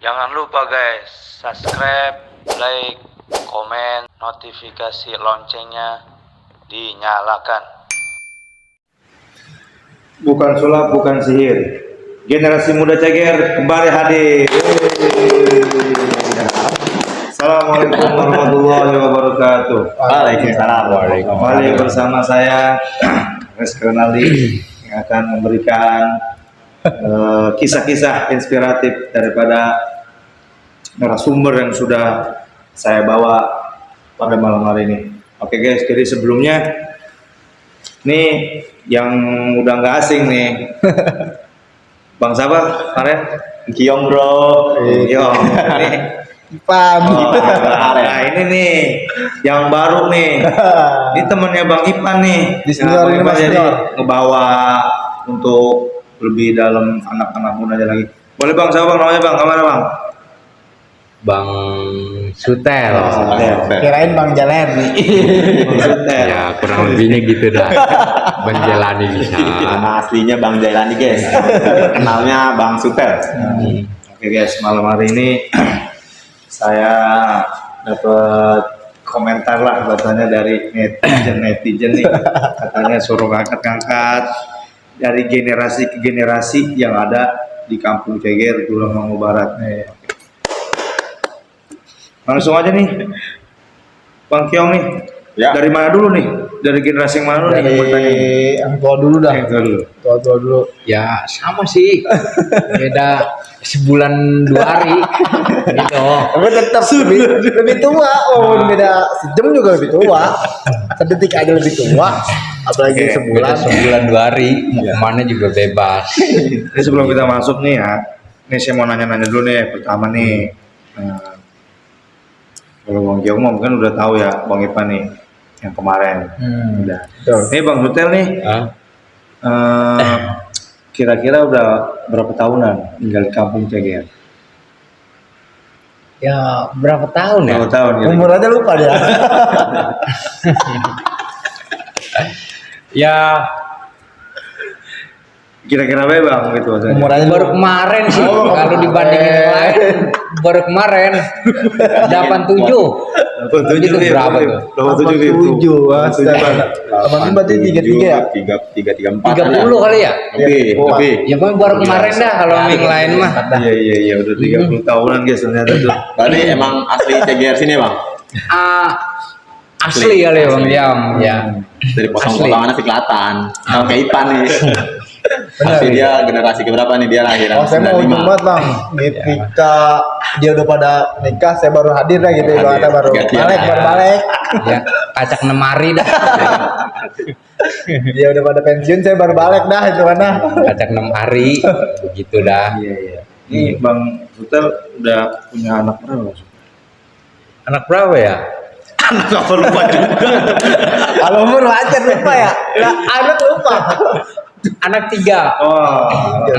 Jangan lupa guys, subscribe, like, komen, notifikasi loncengnya dinyalakan. Bukan sulap, bukan sihir. Generasi muda ceger kembali hadir. Assalamualaikum warahmatullahi wabarakatuh. Waalaikumsalam. Kembali bersama saya Res Renaldi yang akan memberikan kisah-kisah inspiratif daripada narasumber yang sudah saya bawa pada malam hari ini. Oke guys, jadi sebelumnya nih yang udah nggak asing nih, Bang Sabar, kemarin Kiong bro. Kiong, ini Ipan. nah ini nih yang baru nih, ini temennya Bang Ipan nih. Di senior ini Bang Mas Ipan senior. ngebawa untuk lebih dalam anak-anak muda aja lagi. Boleh Bang, siapa Bang namanya Bang? Kemana Bang? Bang Sutel. Kirain Bang Jalani. Ya kurang lebihnya gitu dah. Bang Jalani bisa. Nama aslinya Bang Jailani guys. Kenalnya Bang Sutel. Oke guys, malam hari ini saya dapat komentar lah katanya dari netizen nih, katanya suruh ngangkat-ngangkat dari generasi ke generasi yang ada di Kampung Ceger, Tulungagung Barat. Langsung aja nih, Bang Kiong nih, Ya. dari mana dulu nih? Dari generasi yang mana dulu nih? Dari Yang mau tanya? yang tua dulu dah. Yang dulu. Tua dulu. Ya sama sih. Beda sebulan 2 hari. Gitu. Tapi tetap lebih tua. Oh, beda sejam juga lebih tua. Sedetik aja lebih tua. Apalagi Oke, sebulan. Beda sebulan 2 hari. Mau kemana juga bebas. Ini sebelum kita masuk nih ya, ini saya mau nanya-nanya dulu nih. Pertama nih, kalau Bang Kiong mungkin udah tahu ya Bang Ipan nih yang kemarin. Udah. Betul. Ini Bang Sutel nih, Hah? kira-kira udah berapa tahunan tinggal di Kampung Ceger? Ya berapa tahun ya? Berapa tahun? Umur aja lupa dia. Ya Kira-kira berapa Bang gitu maksudnya? Umur aja baru lupa. kemarin sih. Oh, Kalau dibandingin yang lain baru kemarin 87. 87 Itu berapa tuh? 87 gitu. 87. Abang ini berarti 33 ya? 30 kali ya? Lebih. Ya pokoknya baru kemarin dah kalau yang lain mah. Iya udah 30 tahunan guys ternyata tuh. Berarti emang asli CGR sini bang? Asli kali ya Bang Jam. Ya. Dari Asli. potong-potongannya sih kelihatan. Kalau kayak Ipan nih. Pasti dia generasi keberapa nih dia lahiran? Oh, saya mau 95. banget bang. Ketika dia udah pada nikah, saya baru hadir lah gitu. Hadir. Ibaratnya baru Gantian. balik, baru balik. Ya, kacak 6 hari dah. Dia udah pada pensiun, saya baru balik dah itu mana. Kacak 6 hari. Begitu dah. Iya. Ini Bang Sutel udah punya anak berapa? Bang? Anak berapa ya? Anak apa lupa juga. Kalau umur wajar lupa ya. Lah, anak lupa. Anak 3. Oh,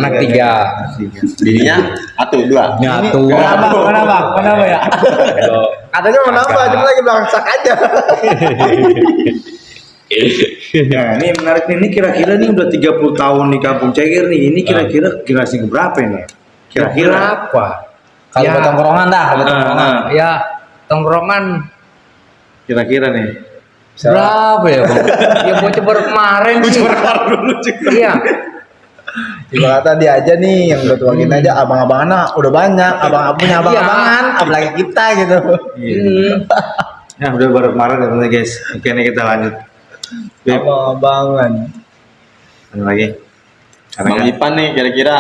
Anak 3. Bininya satu dua. Nyatu. Kenapa ya? Katanya mau nambah, cuma lagi belangsak aja. Nah, ini menarik nih. Ini kira-kira nih udah 30 tahun di Kampung Ceger nih. Ini kira-kira generasi berapa ini? Kira-kira Berapa? Kalau Ya. buat tongkrongan dah, kalau buat tongkrongan. Ya, tongkrongan kira-kira nih. berapa ya Bang? Ya bocah baru kemarin sih. Iya. Ibaratnya dia aja nih yang udah tuakin aja, abang-abangan udah banyak, abang punya abang-abangan, apalagi kita gitu. Nah, udah baru kemarin katanya guys. Oke, ini kita lanjut. Beb, Abang-abangan. ada lagi. Bang Ipan nih kira-kira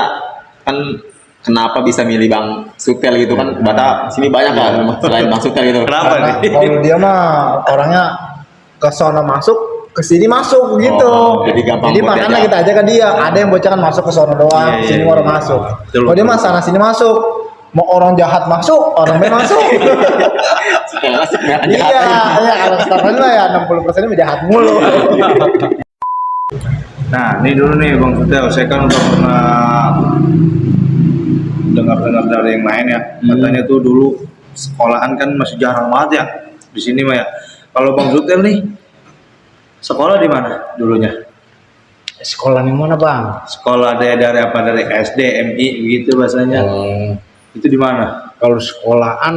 kan kenapa bisa milih Bang Sutel gitu kan? Bata sini banyak kan selain Bang Sutel gitu. Kenapa Karena nih? kalau dia mah orangnya ke sono masuk, ke sini masuk gitu. Oh, jadi gampang buat makanya diajak. kita aja ke dia. Ada yang bocah kan masuk ke sono doang, Iya, sini iya, orang iya. masuk. Betul. Kalau dia mah sana sini masuk. Mau orang jahat masuk, orang baik masuk. Iya, kalau sekarang lah ya 60% ini jahat mulu. Nah, ini dulu nih Bang Sutel. Saya kan udah pernah dengar-dengar dari yang lain ya. Katanya tuh dulu sekolahan kan masih jarang banget ya di sini mah ya. Kalau Bang Sutel nih sekolah di mana dulunya? Sekolah di mana Bang? Sekolah dari apa? Dari SD, MI gitu bahasanya. Itu di mana? Kalau sekolahan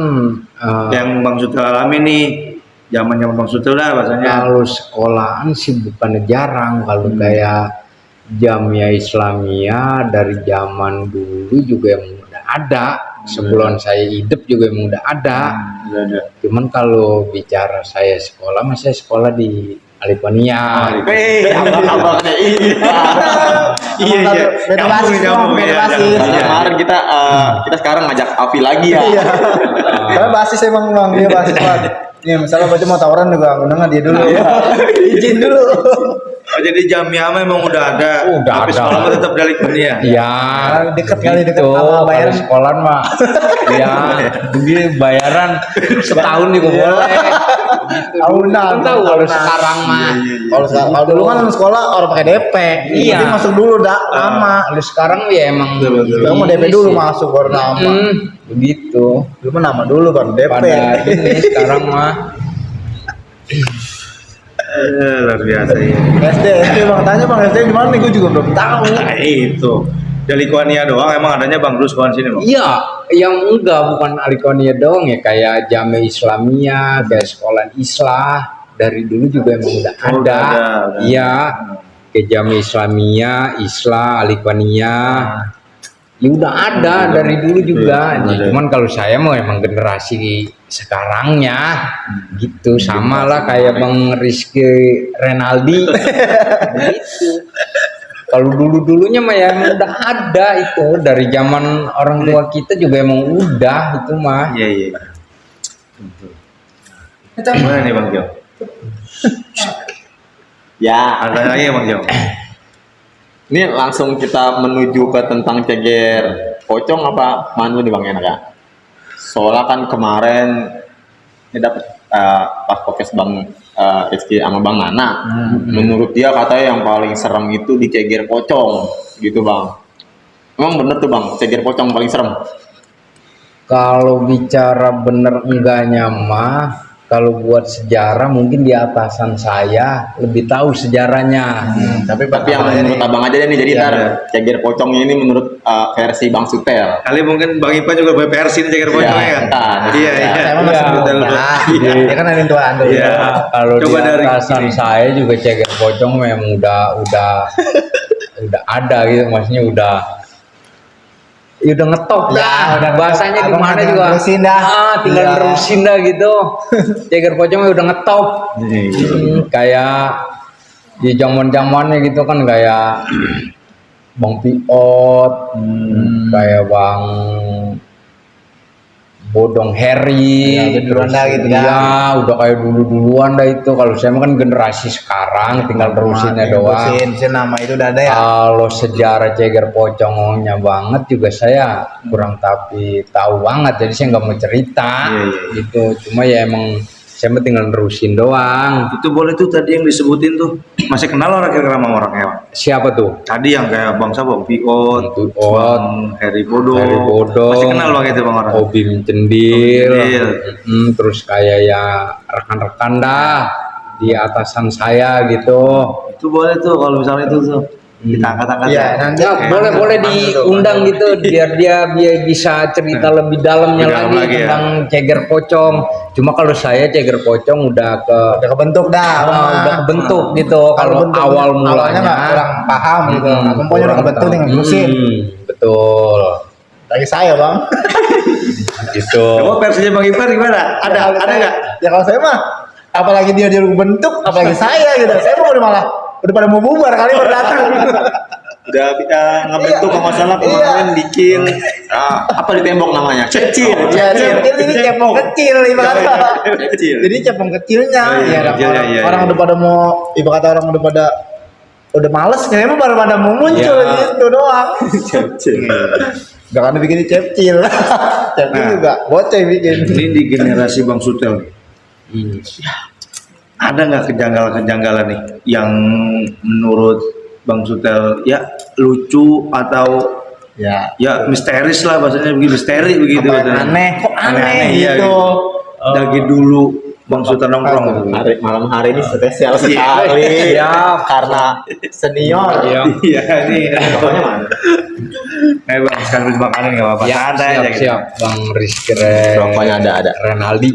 Yang Bang Sutel alami nih, zaman Bang Sutel lah bahasanya. kalau sekolahan sih bukan jarang. Kalau kayak Jamiah Islamiyah dari zaman dulu juga yang udah ada. Sebelum saya hidup juga yang udah ada. Udah ada. Cuman kalau bicara saya sekolah, saya sekolah di Alipania. Abang-abangnya Iya iya. Beda basis dong, beda basis. Kemarin kita sekarang ngajak Avi lagi ya. Iya. Karena basis emang bang, dia basis banget. Nih misalnya baca mau tawuran juga undang dia dulu. Izin dulu. Oh, jadi Jamiah memang udah ada. Udah Tapi ada. sekolah mah tetap dari Alipania. Ya, Deket kali, deket gitu. sama bayaran. Kalau sekolahan mah, ya, begini bayaran setahun juga boleh. Tahunan. Tahu kalau sekarang mah. Kalau dulu kan sekolah orang pakai DP. Iya. Jadi masuk dulu dah lama. Kalau sekarang ya emang. Kamu mau DP dulu masuk baru nama. Begitu. Dulu mah nama dulu baru DP. Pada ini sekarang mah. Luar biasa ya. SD bang tanya bang SD di mana nih gue juga belum tahu. Nah, itu. Dari Likuania doang emang adanya Bang Dulu sekolah sini, Bang. Iya, yang enggak bukan Alikonia dong ya, kayak Jamiah Islamiyah, kayak sekolah Islah dari dulu juga emang udah Oh, ada. udah. Iya, kayak Jamiah Islamiyah, Islah, Alikonia. Ya udah ada dari dulu juga. Iya, Ya, ada. cuman kalau saya mau emang generasi sekarangnya gitu, sama lah kayak Bang Rizky Renaldi. Gitu. Kalau dulu-dulunya mah ya emang udah ada itu dari zaman orang tua kita juga emang udah itu mah. Iya iya. Mana nih Bang Jo? Ya, Ada lagi ya Bang Jo? ini langsung kita menuju ke tentang ceger pocong apa manu nih Bang enak ya? Soalnya kan kemarin ini dapat pas podcast Bang Rizky sama Bang Nana, menurut dia katanya yang paling serem itu di ceger pocong, gitu Bang. Emang bener tuh Bang, ceger pocong paling serem? Kalau bicara bener enggaknya mah, kalau buat sejarah mungkin di atasan saya lebih tahu sejarahnya. Tapi yang menurut Abang aja deh nih, jadi ntar ceger pocongnya ini menurut versi Bang Sutel. Kali mungkin Bang Ipa juga BPRC ini ceker pocong ya? entar. Iya iya. Saya mah masih Iya. muda. Iya. Dia kan ada tuaan dulu. Iya. Kalau di Coba dari atasan sini. saya juga ceger pocong memang udah ada gitu, maksudnya udah ngetop Ya, dah. udah Bahasanya ngetop. gimana Abang juga. nerusin dah. Tinggal Iya. nerusin dah gitu. Ceger pocongnya udah ngetop. Kayak di zaman-zamannya gitu kan kayak Bang Piot, kayak Bang Bodong Harry, Ya, duluan dah gitu kan. ya udah kayak dulu-duluan dah itu. Kalau saya mah kan generasi sekarang, tinggal terusinnya doang. Terusin nama itu udah ada ya. Kalau sejarah ceger pocongnya banget juga saya kurang tapi tahu banget, jadi saya nggak mau cerita gitu. Cuma ya emang saya mah tinggal nerusin doang. Itu boleh tuh tadi yang disebutin tuh. Masih kenal orang kira-kira sama orangnya Bang? Siapa tuh? Tadi yang kayak Bang siapa? Bang Piot, Bang Piot, Bang Heri Bodo. Heri Bodo. Masih kenal Bang itu Bang orang? Obim Cendil, Cendil. terus kayak ya rekan-rekan dah di atasan saya gitu. Itu boleh tuh kalau misalnya itu tuh. Kita angkat-angkat Iya, nanti Ya, boleh diundang gitu biar dia bisa cerita lebih dalamnya Lebih dalam lagi lagi ya. tentang ceger pocong. Cuma kalau saya ceger pocong udah udah kebentuk dah. udah kebentuk gitu. Kalau bentuk- awal awalnya mulanya nggak kurang paham gitu. Nah, pokoknya udah kebentuk nih ngerusin. Betul. Lagi saya bang. Gitu. Coba versinya Bang Ipa gimana? Ada nggak? Ya kalau saya mah, apalagi dia bentuk, apalagi saya gitu. Saya mah udah pada mau bubar kali baru datang. Udah ngebentuk Iya. kalau nggak salah kemarin bikin apa di tembok namanya? Kecil. Iya, jadi cepong kecil ibaratnya. Kecil. Jadi cepong kecilnya. Oh, iya, Ya, kecilnya, iya, orang iya. udah pada mau, ibarat orang udah males, kayaknya mah baru pada mau muncul Iya. gitu doang. Kecil. Gak ada bikin cepcil. Cepcil Nah. juga bocah yang bikin. Ini di generasi Bang Sutel nih. Ada nggak kejanggalan-kejanggalan nih yang menurut Bang Sutel ya lucu atau Ya. ya misteris lah bahasanya begitu misteri begitu Apa yang bahasanya. aneh? Kok aneh iya, gitu? Dari dulu Bang Sutel nongkrong gitu. Malam hari ini spesial sekali. Siap. Karena senior. Iya. Iya ini Pokoknya mana? Ayo bang, sekaligus makanin nggak apa-apa. Ya, Santai aja gitu. siap Bang Rizky Rokoknya ada. Renaldi.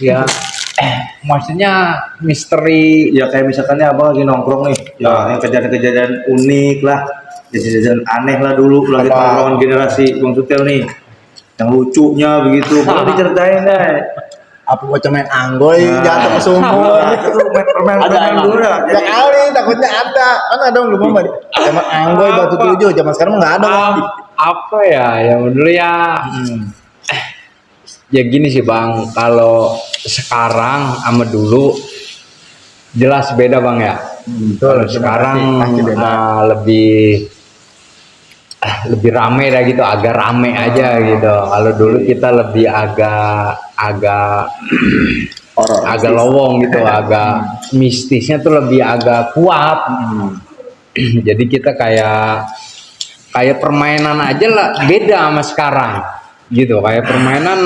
Ya, maksudnya misteri. Ya kayak misalkannya abang lagi nongkrong nih, ya yang kejadian-kejadian unik lah, kejadian aneh lah dulu lagi Apa? nongkrongan generasi Bang Sutel nih, yang lucunya begitu, boleh diceritain deh. Apa bocah main anggoy Nah. jatuh ke sumur. Itu permen Ada, dulu dah. Ya kali takutnya ada. Kan ada dong belum Bang. Zaman anggoy batu Apa? tujuh, zaman sekarang nggak ada Bang. Apa ya yang dulu ya? Ya gini sih Bang, kalau sekarang sama dulu jelas beda Bang ya. Kalau sekarang pasti beda. lebih rame dah gitu, agak rame aja gitu. Kalau dulu kita lebih agak Horor. agak lowong gitu, agak mistisnya tuh lebih agak kuat. Jadi kita kayak permainan aja lah beda sama sekarang gitu, kayak permainan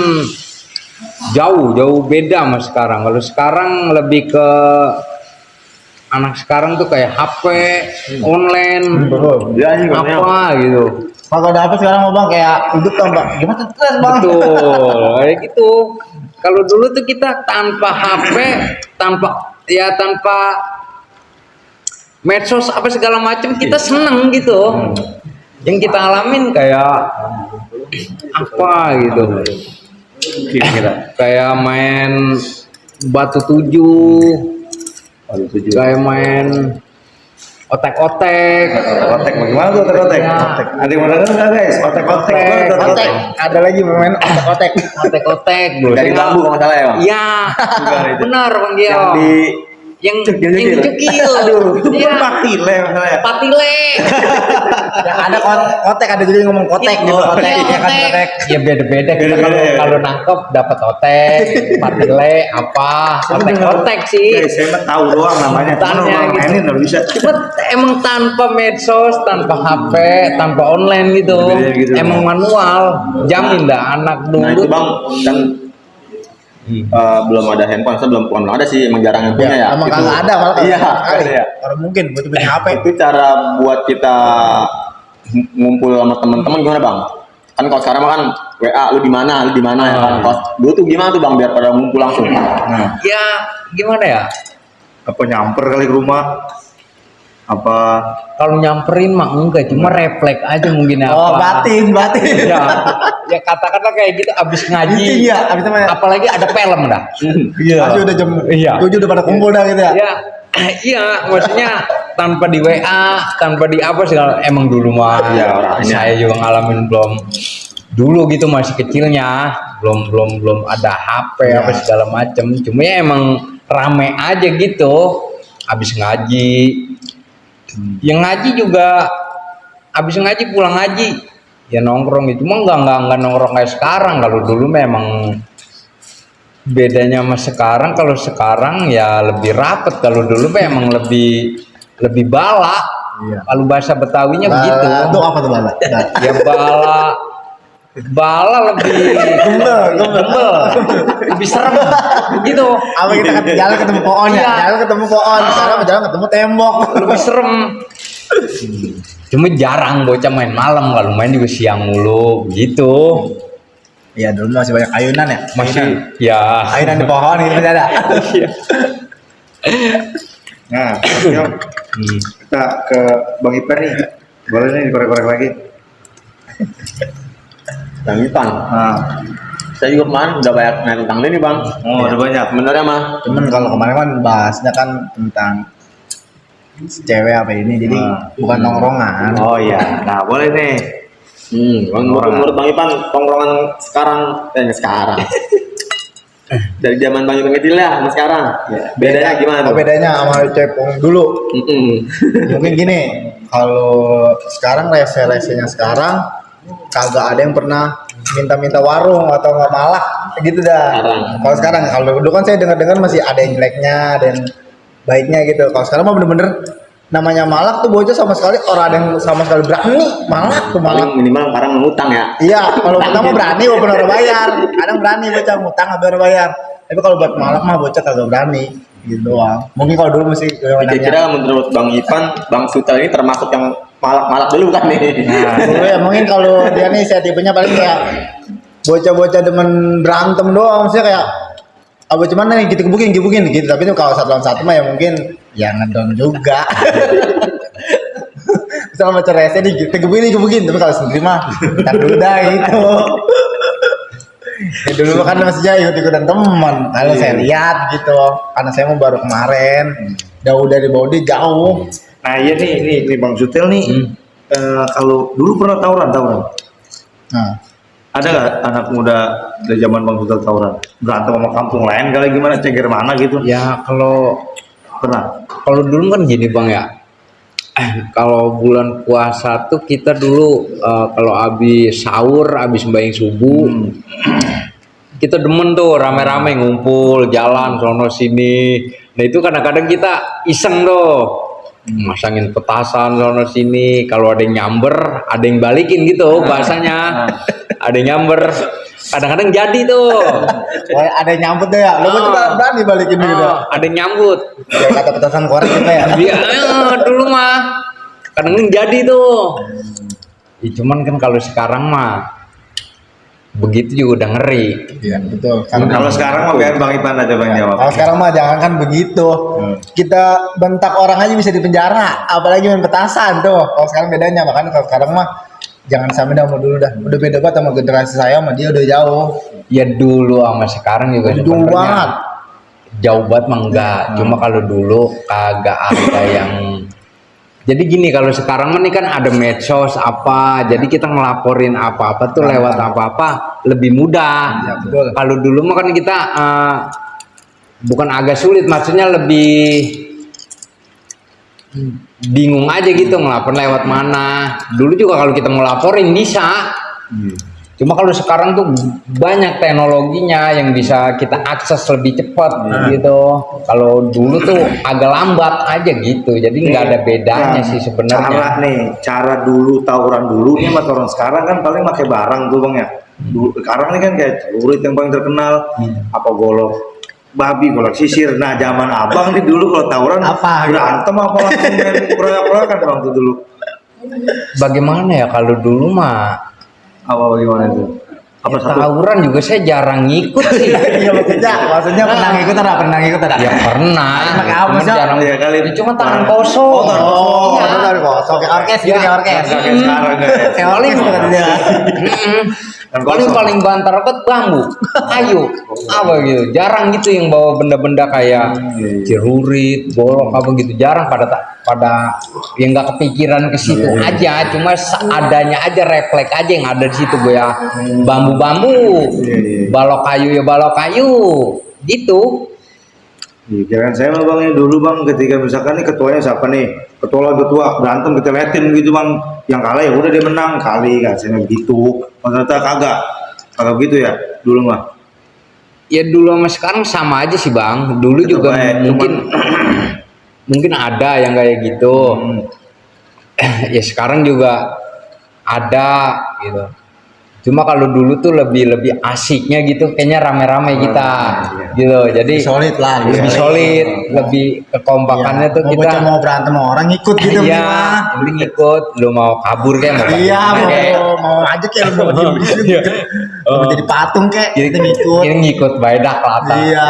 jauh beda sama sekarang. Kalau sekarang lebih ke anak sekarang tuh kayak HP online Ya ini apa gitu. Kalau ada apa sekarang Bang kayak hidup tambah gimana stres Bang? Betul, kayak gitu. Kalau dulu tuh kita tanpa HP, tanpa medsos apa segala macam kita seneng gitu. Yang kita alamin kayak apa gitu. kira-kira. Kayak main batu tujuh, kayak main otek-otek. Otek bagaimana tuh otek? Ada yang mau denger nggak guys? Otek. Otek. Ada lagi main otek. Otek-otek bro. Dari bambu kalau nggak salah ya Bang. Iya, benar Bang Gio. Yang di yang Cekil-cekil. cekil. Itu Iya. kan patile maksudnya. Patile. Ya, ada kotek, ada juga yang ngomong kotek gitu. Oh, Kotek, iya, ya kan kotek. Ya beda-beda. Kita Beda-beda, ya. kalau nangkep dapat otek, patile apa, otek sih. Guys, saya mah tahu doang namanya. Cuman Tanya orang gitu. mainin nggak bisa. Cuma emang tanpa medsos, tanpa HP, tanpa online gitu, Beda gitu. emang manual. Jamin dah anak dulu. Nah itu Bang kan belum ada handphone, saya belum ada sih, emang jarang yang punya ya. Emang Itu. kagak ada malah kagak Iya, ada kali. iya. Kalau mungkin buat punya HP. Itu cara buat kita ngumpul sama teman-teman gimana Bang? Kan kalau sekarang mah kan WA lu di mana ya kan. Kalau dulu tuh gimana tuh Bang biar pada ngumpul langsung? Nah, Ya gimana ya? apa nyamper kali ke rumah? Apa Kalau nyamperin mah enggak, cuma refleks aja mungkin apa. Oh, batin. Ya, ya katakanlah kayak gitu abis ngaji. Iya, abis itu main. Apalagi ada film dah. Iya. Masih udah jam Iya. 7 udah pada kumpul dah gitu ya. Ya, iya, maksudnya tanpa di WA, tanpa di apa segala. Emang dulu mah Iya, orangnya. saya juga ngalamin belum dulu gitu masih kecilnya, belum ada HP apa segala macem. Cuma ya emang rame aja gitu. Abis ngaji, yang ngaji juga abis ngaji pulang ngaji ya nongkrong gitu. Cuma nggak nongkrong kayak sekarang. Kalau dulu memang bedanya sama sekarang. Kalau sekarang ya lebih rapet. Kalau dulu memang lebih bala. Iya. Kalau bahasa Betawinya begitu. Itu apa tuh bala? Ya bala lebih gembel, lebih serem gitu. Apa kita jalan ketemu pohon ya? Iya. Jalan ketemu pohon, sekarang jalan ketemu tembok. Lebih serem. Cuma jarang bocah main malam, kalau main juga siang mulu gitu. Iya, dulu masih banyak ayunan ya. Masih ya. Ayunan di pohon gitu masih ada. Nah, yuk, kita ke Bang Ipan nih. Boleh nih dikorek-korek lagi. Bang Ipan. Nah, Saya juga kemarin udah banyak nanya tentang ini Bang. oh udah banyak. Sebenarnya mah Cuman kalau kemarin kan bahasnya kan tentang cewek apa ini, jadi bukan nongkrongan. Oh iya. Nah, boleh nih. menurut Bang Ipan tongkrongan sekarang dari zaman Bang Ipan kecil ya sama sekarang bedanya gimana tuh? Bedanya sama cepung dulu. Mungkin gini, kalau sekarang rese-resenya sekarang kagak ada yang pernah minta-minta warung atau nggak malak gitu dah. Sekarang. Kalau dulu kan saya dengar-dengar masih ada yang jeleknya dan baiknya gitu. Kalau sekarang mah bener-bener namanya malak tuh bocah sama sekali orang ada yang sama sekali berani malak tuh malak. Paling minimal sekarang ngutang ya. Iya, kalau utang mah berani walaupun orang bayar. Kadang berani bocah ngutang nggak bayar bayar. Tapi kalau buat malak mah bocah kagak berani gitu doang. Mungkin kalau dulu masih Kira-kira menurut Bang Ipan, Bang Sutel ini termasuk yang malak-malak dulu kan nih. Dulu ya mungkin kalau dia nih saya tipenya paling kayak bocah-bocah demen berantem doang, maksudnya kayak cuman nih gitu gebukin gitu. Tapi tuh kalau satu lawan satu mah ya mungkin ya ngedon juga. Misalnya macam rese nih gebukin, tapi kalau sendiri mah ntar dulu dah gitu. Ya dulu kan maksudnya ikut-ikutan teman. Kalau saya lihat gitu, karena saya mau baru kemarin, jauh dari body jauh. Nah iya nih Bang Sutil nih. Kalau dulu pernah tawuran. Nah, Ada nggak anak muda dari zaman Bang Sutil tawuran? Berantem sama kampung lain kali gimana? Ceger mana gitu? Ya kalau Pernah. dulu kan gini bang ya, kalau bulan puasa tuh kita dulu kalau habis sahur, habis sembahyang subuh, kita demen tuh rame-rame ngumpul, jalan sono sini. Nah itu kadang-kadang kita iseng tuh, masangin petasan sono sini. Kalau ada yang nyamber, ada yang balikin gitu bahasanya. Ada yang nyamber, kadang-kadang jadi tuh. oh, ada yang nyambut deh ya. Lo tuh berani balikin gitu. Ada yang nyambut. Kayak kata petasan korek gitu ya. Iya, dulu mah kadang-kadang jadi tuh. Ya, cuman kan kalau sekarang mah begitu juga udah ngeri. Iya betul. Kalau sekarang mah biar Bang Ipan aja Bang jawab. Kalau sekarang mah jangan kan begitu. Kita bentak orang aja bisa dipenjara, apalagi main petasan tuh. Kalau sekarang bedanya, makanya kalau sekarang mah jangan sampai dah sama dulu dah. Udah beda banget sama generasi saya sama dia udah jauh. Ya dulu sama sekarang juga Jauh sebenarnya banget. jauh banget mah enggak. Cuma kalau dulu kagak ada yang. Jadi gini, kalau sekarang mah nih kan ada medsos apa, jadi kita ngelaporin apa-apa tuh lewat apa-apa lebih mudah. Ya, betul. Kalau dulu mah kan kita bukan agak sulit, maksudnya lebih bingung aja gitu ngelapor lewat mana. Dulu juga kalau kita mau laporin bisa. Cuma kalau sekarang tuh banyak teknologinya yang bisa kita akses lebih cepat gitu. Kalau dulu tuh agak lambat aja gitu. Jadi nggak ada bedanya sih sebenarnya. Cara dulu tawuran dulu nih sama tawuran sekarang kan paling pakai barang tuh Bang ya. Dulu, sekarang nih kan kayak celurit yang paling terkenal, apa golok babi, golok sisir. Nah zaman abang nih dulu kalau tawuran Apa? berantem apa langsung main keroyak-keroyakan Bang tuh dulu. Bagaimana ya kalau dulu mah Apa bagaimana itu? Apa satu? tawuran juga saya jarang ngikut sih. Iya maksudnya pernah ngikut ada? Ya pernah. Pakai apa Cuman sih? jarang. Ya kali. Cuma tangan kosong. Oh, Iya. dari kosong kayak orkes gitu kayak orkes. Kayak sekarang ya. Kayak orkes tuh kata dia. Paling bantar banget bambu, kayu, apa gitu. Jarang gitu yang bawa benda-benda kayak celurit, golok apa gitu. Jarang pada yang nggak kepikiran ke situ aja. Cuma seadanya aja, refleks aja yang ada di situ gue ya. Bambu-bambu, balok kayu ya balok kayu, gitu. Iya, kirain saya mah Bang ya dulu Bang ketika misalkan nih ketuanya siapa nih? Ketua berantem kita liatin gitu Bang. Yang kalah ya udah dia menang kali kan saya begitu. Ternyata kagak begitu ya dulu mah. Ya dulu sama sekarang sama aja sih bang. Dulu Itu juga baik, mungkin ada yang kayak gitu. Ya sekarang juga ada gitu. Cuma kalau dulu tuh lebih asiknya gitu, kayaknya rame-rame kita, gitu. Jadi Solid lah. lebih solid, lebih kekompakannya tuh Mau kita. bocah mau berantem sama orang ikut gitu Iya, minimal. mending ikut. Lu mau kabur kayak mau Iya, kabur kayak. mau aja kayak lu mau diem di sini. Mau jadi patung kayak kita ngikut. Ini ngikut badak lata. Iya.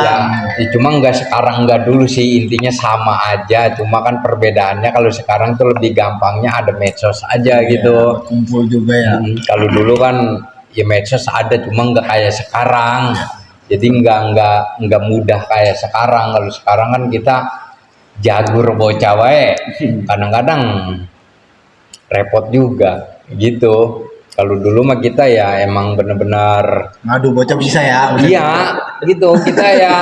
Ya, cuma nggak sekarang nggak dulu sih, intinya sama aja. Cuma kan perbedaannya kalau sekarang tuh lebih gampangnya ada medsos aja gitu. Kumpul juga ya. Kalau dulu kan ya medsos ada, cuma nggak kayak sekarang. Jadi nggak mudah kayak sekarang. Kalau sekarang kan kita jagur bocah wae. Kadang-kadang repot juga gitu. Kalau dulu mah kita ya emang bener-bener Ngadu bocah bisa ya. iya gitu kita ya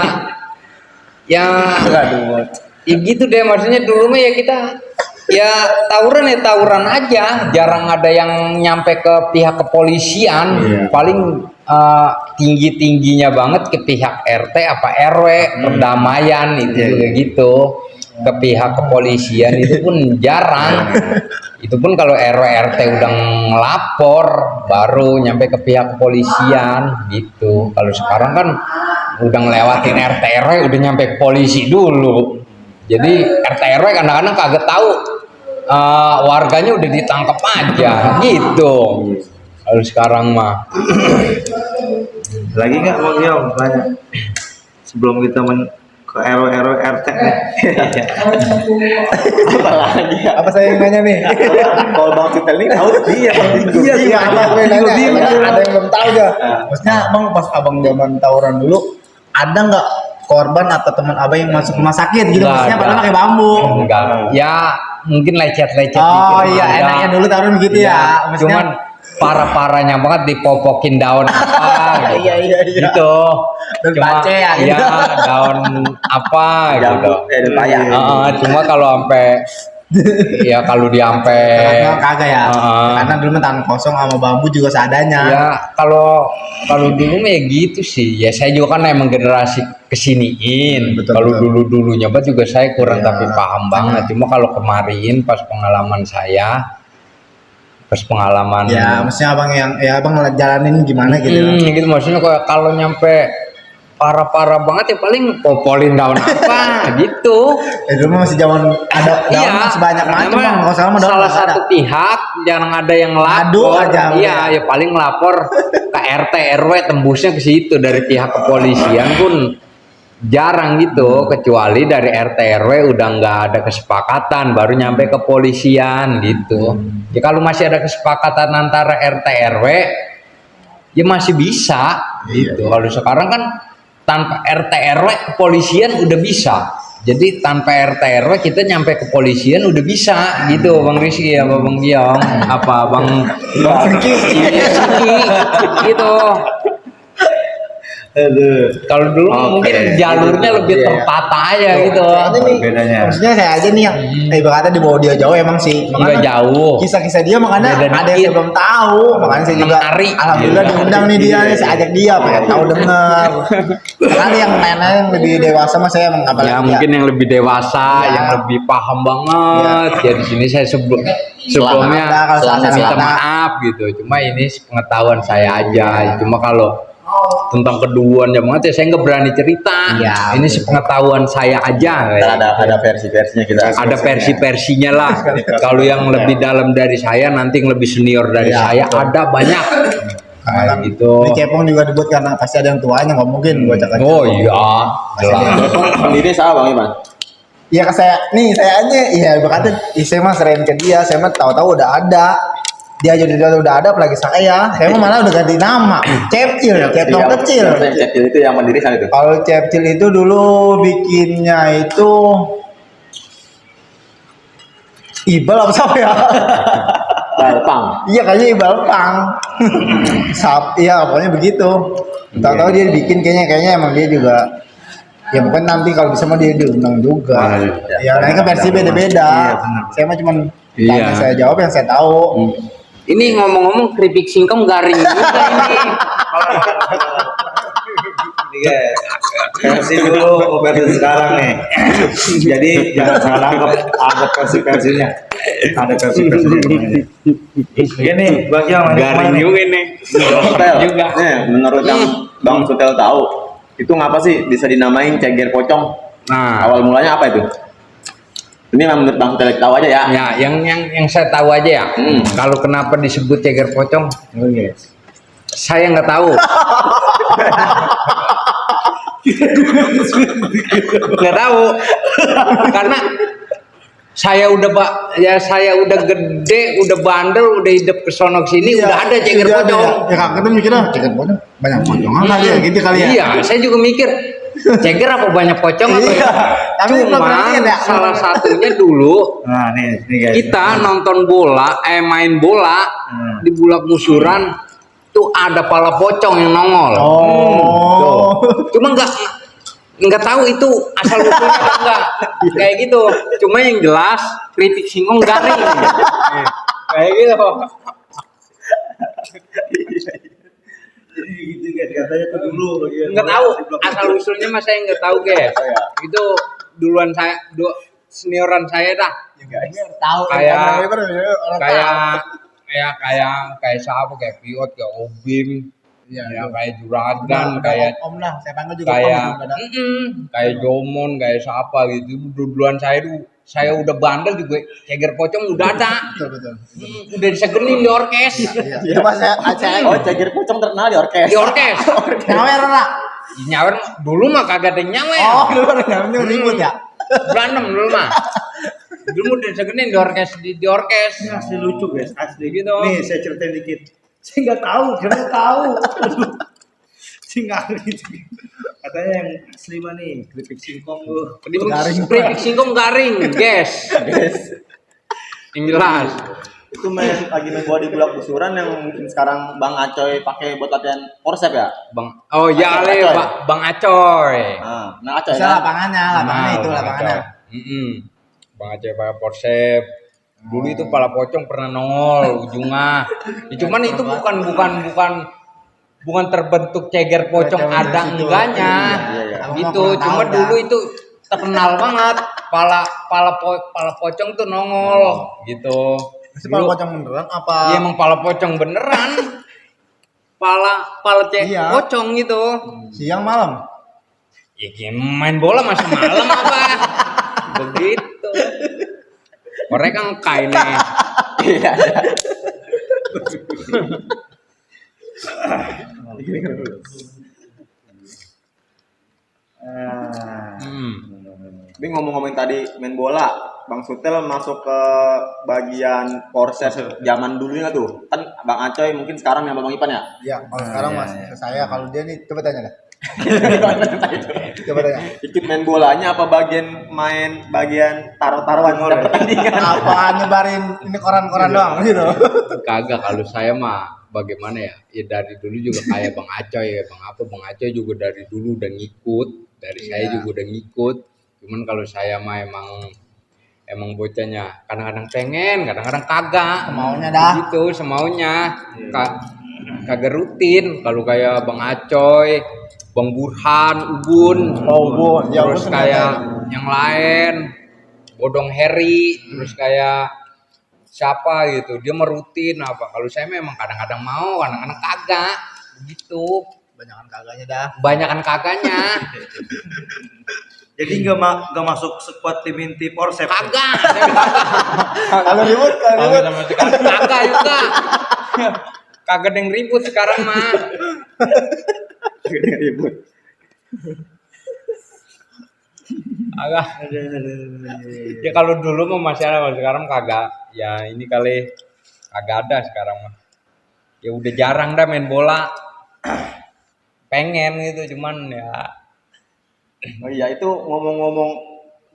gitu deh, maksudnya dulu mah ya kita ya tawuran aja, jarang ada yang nyampe ke pihak kepolisian. Paling tingginya banget ke pihak RT apa RW, perdamaian itu juga gitu. Ke pihak kepolisian itu pun jarang. Itu pun kalau RW RT udah ngelapor baru nyampe ke pihak kepolisian gitu. Kalau sekarang kan udah ngelewatin RT RW udah nyampe ke polisi dulu. Jadi RT RW kadang-kadang kagak tahu warganya udah ditangkap aja gitu. Kalau sekarang mah Lagi nggak Bang Yong? Banyak. Sebelum kita ke RW RT nih. Apalagi ya. Apa saya yang nanya nih? Kalau Bang Sutel ini tahu dia Iya, apa aku yang nanya? Ada yang belum tahu ya. Maksudnya Bang pas abang zaman tawuran dulu, ada nggak korban atau teman abang yang masuk rumah sakit gitu? Nggak Maksudnya ada. padahal pakai bambu. enggak. Ya mungkin lecet-lecet Oh dikit. iya, Ada. enaknya dulu tawuran begitu ya. Maksudnya, Cuman parah-parahnya banget dipopokin daun apa Iya, iya, iya. gitu. Daun pace ya, gitu. Iya, daun apa Jambu, gitu. daun paya. Cuma kalau sampai ya kalau dia sampai karena kagak ya. Heeh. Karena dulu mah tangan kosong sama bambu juga seadanya. ya kalau dulu mah ya gitu sih. Ya saya juga kan emang generasi kesiniin. Betul, Kalau betul. dulu-dulunya bah juga saya kurang Iya. tapi paham banget. Cuma kalau kemarin pas pengalaman Ya, maksudnya abang yang ya abang jalanin gimana gitu. gitu maksudnya kalau nyampe parah-parah banget ya paling popolin daun apa gitu. Dulu mah masih zaman ada daun masih banyak macam Emang bang. Kalau sekarang mah daun salah nggak ada. satu pihak jangan ada yang Ngadu lapor. aja, Iya, ya paling lapor ke RT RW tembusnya ke situ dari pihak kepolisian pun jarang gitu, kecuali dari RT RW udah nggak ada kesepakatan baru nyampe kepolisian gitu. Ya kalau masih ada kesepakatan antara RT RW ya masih bisa gitu. Kalau sekarang kan tanpa RT RW kepolisian udah bisa. Jadi tanpa RT RW kita nyampe kepolisian udah bisa gitu, Bang Rizky apa Bang Giong apa Bang Siki gitu. Kalau dulu mungkin jalurnya lebih tertata aja gitu. Ini nih, Bedanya. maksudnya saya aja nih yang ibaratnya di bawah dia jauh emang sih. Nggak jauh. Kisah-kisah dia makanya Beda ada yang saya dikit. belum tahu. Makanya saya juga Menarik. alhamdulillah Iya. diundang nih dia nih, saya ajak dia pengen tahu denger. Kali yang lainnya yang lebih dewasa mah saya emang Ya apalagi mungkin yang lebih dewasa, Ya. yang lebih paham banget. Ya di sini saya sebelumnya Kalau saya minta selama- maaf gitu. Cuma ini pengetahuan saya aja. Cuma kalau tentang keduanya banget ya saya nggak berani cerita. Iya, Ini sepengetahuan saya aja. Ntar ada versi-versinya kita. Ada versi-versinya lah. Kalau yang lebih dalam dari saya, nanti yang lebih senior dari Iya, saya betul. ada banyak. Kayak gitu. Ini cepong juga dibuat karena pasti ada yang tuanya, nggak mungkin gua cakap. Oh iya, jelas. Sendiri salah Bang Iman. Iya ke saya aja, iya berkata, saya mah serahin ke dia, saya mah tahu-tahu udah ada. Dia jadi udah ada, apalagi saya mah malah udah ganti nama, Cepcil, Cepong Iya, kecil. yang kecil itu yang mandiri sana itu. Kalau Cepcil itu dulu bikinnya itu Ibal apa siapa ya? Balpang. Iya kayaknya Ibal Pang. Iya pokoknya begitu. Tahu-tahu dia bikin kayaknya emang dia juga. Ya mungkin nanti kalau bisa mah dia diundang juga. Wah, Ya lainnya kan versi beda-beda. Iya, benar. Saya mah cuman Iya. tanya saya jawab yang saya tahu. Ini ngomong-ngomong keripik singkong garing juga ini. Ini guys, versi dulu, versi sekarang nih. Jadi jangan salah anggap versi-versinya. Ada versi-versinya. Ini Bang Yang lanjut Garing kemana nih? juga ini. Sutel. Juga. Nih, menurut yang Bang Sutel tahu, itu ngapa sih bisa dinamain ceger pocong? Nah, Awal mulanya apa itu? Ini memang menurut Bang Sutel tahu aja ya. ya yang saya tahu aja ya. Hmm. Kalau kenapa disebut ceger pocong, saya nggak tahu. Nggak tahu. Karena saya udah gede, udah bandel, udah hidup ke sono sini, udah ada ceger Iya, pocong. Ya kakak tuh mikirnya ceger pocong banyak pocongan kali ya gitu kali ya. Iya, saya juga mikir ceger apa banyak pocong apa ya? Iya, tapi belum Cuman perhatiin ya. salah satunya dulu Nah, nih guys. kita nonton bola, main bola di bulak musuran tuh ada pala pocong yang nongol. Oh. Cuma nggak tahu itu asal usulnya apa enggak kayak gitu. Cuma yang jelas keripik singkong garing. Kayak gitu. Gitu guys, katanya tuh dulu. Nggak tahu asal usulnya mas saya nggak tahu guys. Itu duluan saya, senioran saya dah. Tahu Kayak siapa kayak Piot kayak Obim Iya. Ya kayak juragan, kayak om lah, saya panggil juga kayak om. Udah ada. kayak Jomon, kayak siapa gitu. Duluan saya udah bandel juga, ceger pocong udah ada. Betul. Udah disegenin di orkes. Iya. Itu pas saya aceh. Oh, ceger pocong terkenal di orkes. Di orkes. Nyawer lah. Nyawer dulu mah kagak ada yang nyawer. Oh, dulu namanya ribut ya. Berantem dulu mah. Dulu udah disegenin di orkes di orkes. Asli lucu guys, asli Gitu. Nih saya ceritain dikit. Saya nggak tahu, kira tahu. Saya nggak gitu. Katanya yang asli mah nih, keripik singkong tuh. Keripik singkong garing, guys. Yang jelas. Itu lagi main bola di Bulak Busuran yang mungkin sekarang Bang Acoy pakai buat latihan Polsek ya? Oh ya Acoy, le, Acoy. Bang Acoy. Nah Acoy Bisa kan? lapangannya itu Bang lapangannya. Acoy. Bang Acoy pakai Porsep. Dulu itu pala pocong pernah nongol ujungnya. Ya, cuman itu bukan terbentuk ceger pocong ada enggaknya. Iya. Gitu. Cuma dulu itu terkenal banget pala pocong tuh nongol gitu. Itu kalau pocong beneran apa? Iya emang pala pocong beneran. Pala Iya. pocong gitu. Siang malam. Ya game main bola masih malam apa? Begitu. Mereka ngkai nih. Iya. Tapi ngomong-ngomong tadi main bola, Bang Sutel masuk ke bagian Polsek zaman dulunya tuh. Kan Bang Acoy mungkin sekarang yang Bang Ipan ya? Iya, kalau sekarang masih saya, kalau dia nih coba tanya dah. Coba tanya. Ikut main bolanya apa bagian taruh-taruhan pertandingan? Apa nyebarin ini koran-koran doang gitu. Kagak kalau saya mah bagaimana ya? Ya dari dulu juga kayak Bang Acoy ya, Bang Acoy juga dari dulu udah ngikut, dari saya juga udah ngikut. Cuman kalau saya mah emang bocahnya kadang-kadang pengen, kadang-kadang kagak. Semaunya dah. Gitu, semaunya. Kagak rutin. Kalau kayak Bang Acoy, Bang Burhan, Ubun, Ya, terus Ubun kayak yang lain, Bodong Heri, terus kayak siapa gitu, dia merutin apa. Kalau saya memang kadang-kadang mau, kadang-kadang kagak, gitu. Banyakan kagaknya dah. Banyakan kagaknya, Jadi nggak masuk skuad tim inti Polsek. kagak. Kalau ribut, Sama sekali kagak juga. Kagak ada yang ribut sekarang mah. Ribut. Agak. Ya kalau dulu mah masih ada, kalau sekarang kagak. Ya ini kali kagak ada sekarang mah. Ya udah jarang dah main bola. Pengen gitu, cuman ya Oh iya, itu ngomong-ngomong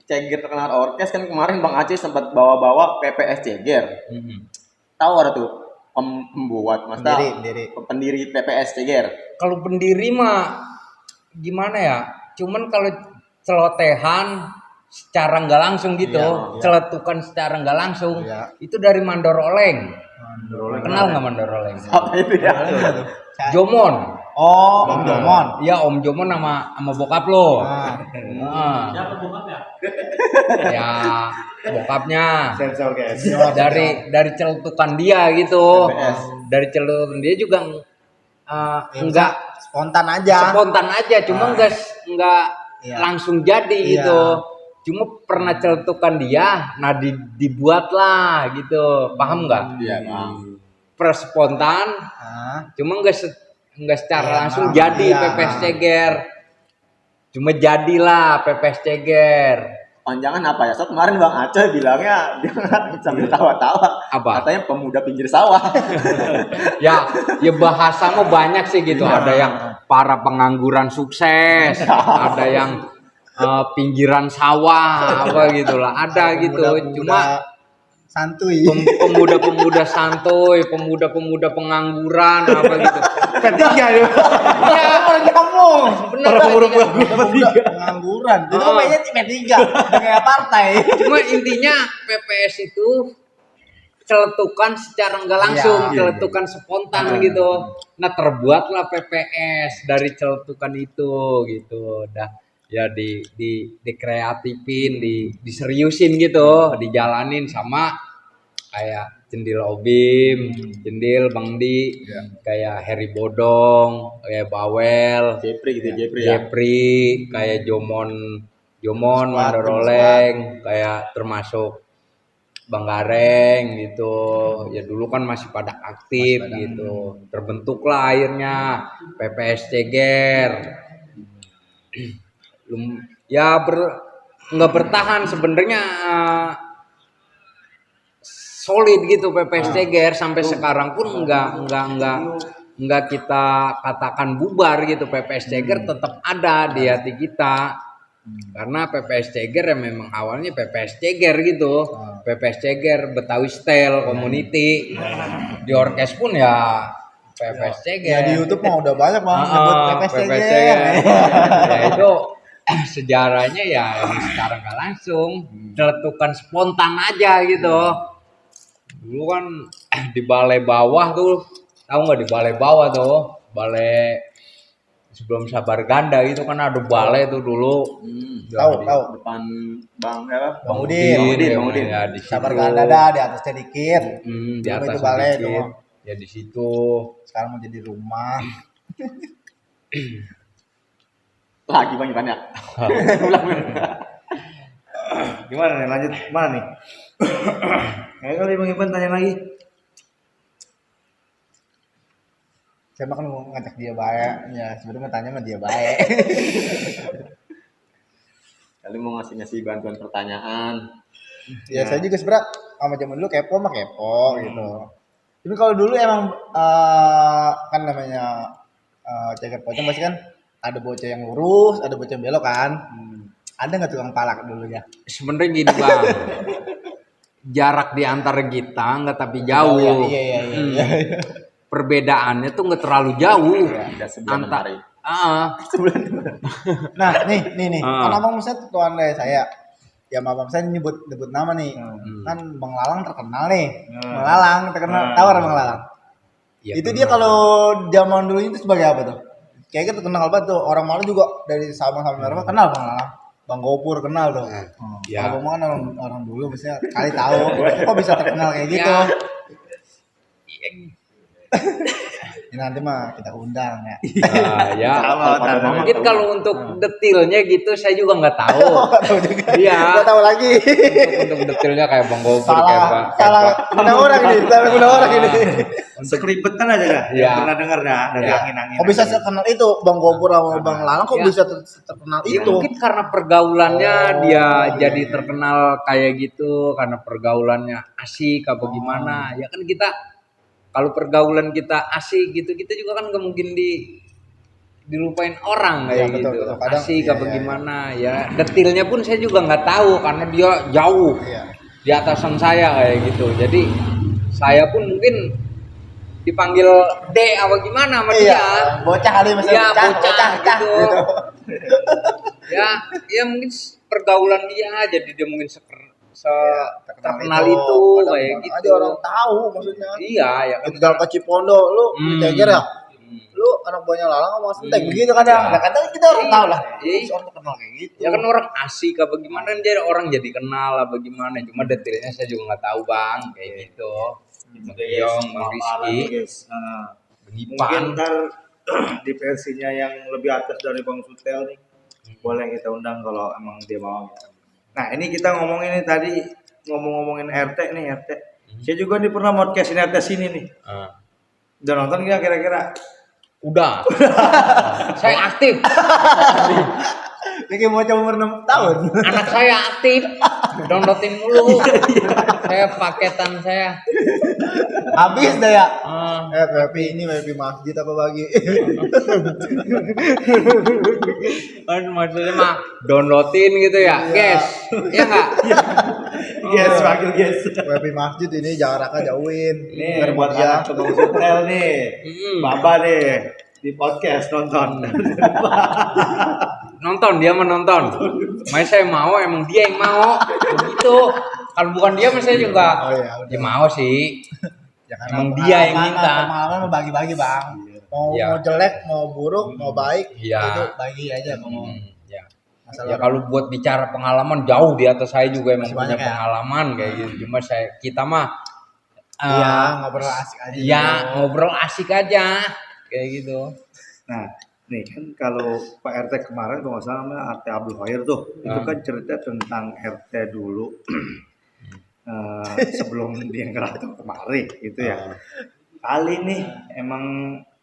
ceger terkenal orkes kan kemarin Bang Aceh sempat bawa-bawa PPS ceger. Tahu ada tuh pembuat pendiri PPS ceger. kalau pendiri mah gimana ya? Cuman kalau celotehan secara nggak langsung gitu, celetukan secara nggak langsung, itu dari Mandor Oleng. Kenal nggak Mandor Oleng? Apa itu ya? Jomon. Oh, Om Jomon. Iya Om Jomon sama bokap lo. Siapa bokapnya? Ya bokapnya. Sensor guys. Dari celutukan dia gitu. Dari celutukan dia juga enggak Spontan aja. cuma enggak langsung jadi gitu. Cuma pernah celutukan dia, nah dibuatlah gitu. Paham nggak? Iya. Per spontan, cuma enggak secara langsung jadi pepes ceger. Cuma jadilah pepes ceger. Panjangan apa ya? So kemarin Bang Aceh bilangnya dia sambil tawa-tawa. Apa? Katanya pemuda pinggir sawah. Ya bahasa mah banyak sih gitu. Ada yang para pengangguran sukses, ada yang pinggiran sawah, apa gitulah. Ada gitu. Cuma santuy. Pemuda-pemuda santuy, pemuda-pemuda pengangguran, apa gitu. Ketiga ya. Iya, kamu. bener. Pengangguran. Itu namanya P3. Kayak partai. Cuma intinya PPS itu celetukan secara nggak langsung, celetukan spontan gitu. Nah terbuatlah PPS dari celetukan itu gitu. Dah ya dikreatifin, diseriusin gitu, dijalanin sama kayak Cendil Obim, Cendil Bang Di, kayak Harry Bodong, kayak Bawel, Jepri gitu, Jepri ya. Jepri, kayak Jomon, Mandoroleng, kayak termasuk Bang Gareng gitu. Ya dulu kan masih pada aktif gitu. Terbentuklah akhirnya PPS Ceger. Ya nggak bertahan sebenarnya, solid gitu PPS Ceger sampai sekarang pun nggak kita katakan bubar gitu. PPS Ceger tetap ada di hati kita. Karena PPS Ceger ya memang awalnya PPS Ceger gitu. PPS Ceger Betawi Style Community. Di orkes pun ya PPS Ceger. Ya di YouTube mah udah banyak Bang nyebut PPS PPS Ceger. Ya itu sejarahnya ya sekarang nggak langsung, celetukan spontan aja gitu. Dulu kan di balai bawah tuh, tahu nggak di balai bawah tuh, balai sebelum Sabar Ganda itu kan ada balai tuh dulu. Tahu. Depan Bang apa? Bang Udin. Bang Udin. Ya, di situ. Sabar Ganda ada di atasnya dikit. Di Dulu atas itu balai sedikit. tuh. Ya di situ. Sekarang mau jadi rumah. Lagi Bang Ivan ya. Gimana nih lanjut mana nih? Ayo kali Bang Ipan tanya lagi. Saya mah kan mau ngajak dia baik. Ya sebenarnya tanya sama dia baik. Kali mau ngasih bantuan pertanyaan. Ya saya juga sebenernya sama zaman dulu kepo mah kepo gitu. Tapi kalau dulu emang kan namanya Ceger Pocong pasti kan ada bocah yang lurus, ada bocah yang belok kan. Ada nggak tukang palak dulu ya? Sebenarnya gini Bang, jarak di antara kita nggak tapi jauh. Iya. Perbedaannya tuh nggak terlalu jauh. Ada sebulan hari. Nah nih Ah. kan abang misalnya tuan saya ya abang saya nyebut nama nih kan Bang Lalang terkenal nih. Bang Lalang terkenal, tahu orang Bang Lalang? Ya, Itu dia kalau zaman dulu itu sebagai apa tuh? Kayaknya terkenal banget tuh, orang Malang juga dari Sabang sampai Merauke kenal Bang Lalang. Bang Gopur kenal tuh. Ya. Abang kan orang dulu misalnya kali tahu kok bisa terkenal kayak gitu. Ya, nanti mah kita undang ya. Ya. Kalau Mungkin kalau untuk detailnya gitu saya juga nggak tahu. Iya. Gak tahu lagi. Untuk detailnya kayak Bang Gopur, kayak Bang. Salah guna orang ini, salah guna orang ini. sekelibetan aja dah. Iya. Yang pernah dengar dah dari Iya. angin-angin. Kok bisa terkenal itu Bang Gopur sama Bang Lalang kok Ya. bisa terkenal Ya, itu? mungkin karena pergaulannya dia jadi terkenal kayak gitu, karena pergaulannya asik apa gimana. Ya kan kita kalau pergaulan kita asik gitu, kita juga kan nggak mungkin dilupain orang kayak Iya, betul, gitu. betul. Kadang, Asik iya, apa iya, gimana ya. Detailnya pun saya juga nggak tahu karena dia jauh Iya. di atasan saya kayak gitu. Jadi saya pun mungkin dipanggil D apa gimana sama Iya, dia. bocah kali Iya, misalnya bocah gitu. gitu. Ya mungkin pergaulan dia jadi dia mungkin terkenal itu, itu kadang kayak mana gitu. aja orang tahu maksudnya. Iya ya kan. Tinggal ke Cipondo lu di Ceger ya. Lu anak buahnya Lalang sama Sentek begitu kadang. Iya. Nah, kadang kita orang tahu lah. Iya. Si orang terkenal kayak gitu. Ya kan orang asik apa gimana dia orang jadi kenal apa gimana. Cuma detailnya saya juga nggak tahu Bang kayak gitu. Bang Yong, Bang Rizky, guys. Nah, Bang mungkin Ipan. ntar di versinya yang lebih atas dari Bang Sutel nih boleh kita undang kalau emang dia mau. Nah ini kita ngomongin ini tadi ngomongin RT nih RT. Saya juga nih pernah podcastin RT sini nih. Udah nonton nggak kira-kira? Udah. Saya aktif. Ini kayak bocah umur 6 tahun. Anak saya aktif. Downloadin mulu. Saya paketan saya. Habis dah ya. Ah. WP ini WP masjid apa bagi? Kan maksudnya mah downloadin gitu ya, guys. Iya nggak? Yes, panggil yes. WP masjid ini jaraknya jauhin. Nih Biar buat dia. anak Bang Sutel nih. Baba nih di podcast nonton. Nonton dia menonton. Makanya saya mau, emang dia yang mau. Begitu. Kalau bukan dia, saya juga Oh iya, udah. ya mau sih. Ya, Emang dia yang minta. Pengalaman mah bagi-bagi bang. Mau Iya. mau jelek, mau buruk, mau baik, Iya. itu bagi aja mau. Ya. Masalah Ya kalau buat bicara pengalaman jauh di atas saya juga emang Masih punya banyak ya? pengalaman kayak gitu. Cuma kita mah Iya, ngobrol asik aja. Ya ngobrol asik aja kayak gitu. Nah, nih kan kalau Pak RT kemarin kalau nggak salah namanya RT Abdul Khair tuh, itu kan cerita tentang RT dulu sebelum dia ngerantau kemari gitu ya. Kali nih emang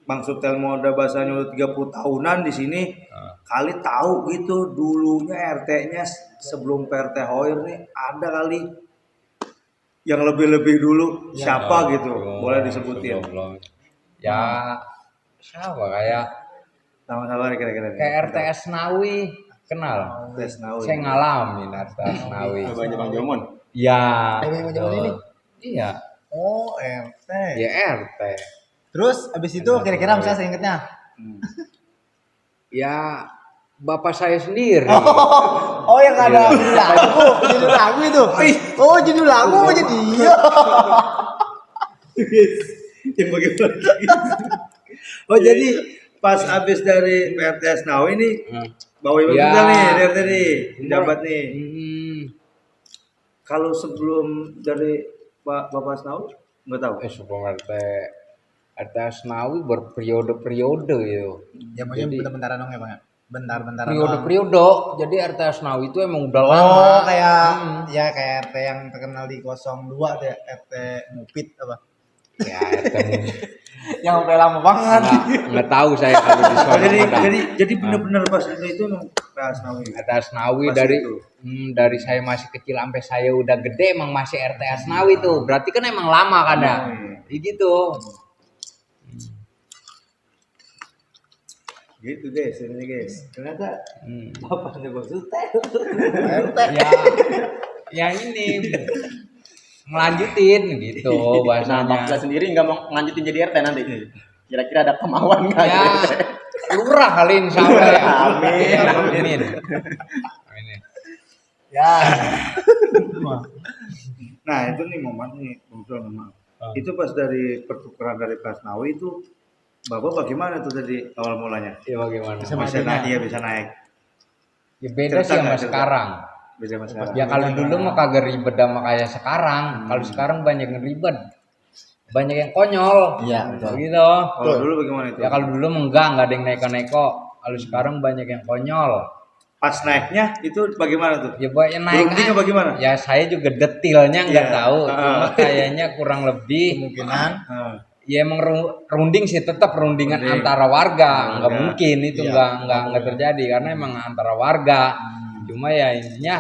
Bang Sutelmo udah bahasanya udah 30 tahunan di sini. Kali tahu gitu dulunya RT-nya sebelum PRT Hoir nih ada kali yang lebih-lebih dulu siapa gitu. Boleh disebutin. Belum. Ya siapa kayak Sama-sama nih kira-kira nih. kayak RT Asnawi kenal. Tes Nawi. Saya ngalamin RT Asnawi. Abangnya Bang Jomon. Ya. Yang zaman ini? Iya. Oh, RT. Ya RT. Terus abis itu kira-kira misalnya saya ingetnya. Ya bapak saya sendiri. Oh, yang ada judul lagu itu. Oh, judul lagu aja dia. Yang bagaimana? Oh jadi pas abis dari PRT Asnawi ini bawa ibu Ya. kita nih RT nih jabat nih. Hmm. Kalau sebelum dari Bapak Asnawi nggak tahu. Sebelum RT Asnawi berperiode-periode gitu. Ya maksudnya bentar-bentar dong ya, Bang. Bentar-bentar doang. Periode-periode. Jadi RT Asnawi itu emang udah lama. Oh, kayak ya kayak RT yang terkenal di 02 tuh ya, RT Mupit apa? Ya RT Yang udah lama banget. nggak tahu saya kalau di Oh, sana. jadi benar-benar pas itu emang Pak Asnawi. RT Asnawi Pas dari itu. dari saya masih kecil sampai saya udah gede emang masih RT Asnawi tuh. Berarti kan emang lama kan ya. Gitu. Gitu guys, ini guys. Ternyata bapaknya Bang Sutel. RT. Ya ini ngelanjutin gitu Nah, bahasanya. Bang sendiri nggak mau ngelanjutin jadi RT nanti. Kira-kira ada kemauan nggak? Ya lurah kali insya Allah ya. Amin. Amin. Amin. Ya. Nah itu nih momen nih, Bang Sutel memang. Itu pas dari pertukaran dari Pak Asnawi itu, Bapak bagaimana tuh tadi awal mulanya? Ya bagaimana? Bisa naik, iya bisa naik. Ya beda sih sama sekarang. Bisa mas sekarang. Ya kalau dulu mah kagak ribet sama kayak sekarang. Kalau sekarang banyak yang ribet. Banyak yang konyol. Iya, betul. Gitu. Kalau dulu bagaimana itu? Ya kalau dulu enggak ada yang neko-neko. Kalau sekarang banyak yang konyol. Pas naiknya itu bagaimana tuh? Ya banyak naik. Berunding apa gimana? Ya saya juga detailnya nggak Iya. tahu. Cuma kayaknya kurang lebih. Kemungkinan Ya emang runding sih tetap rundingan antara warga. Nggak mungkin itu nggak terjadi karena emang antara warga. Cuma ya intinya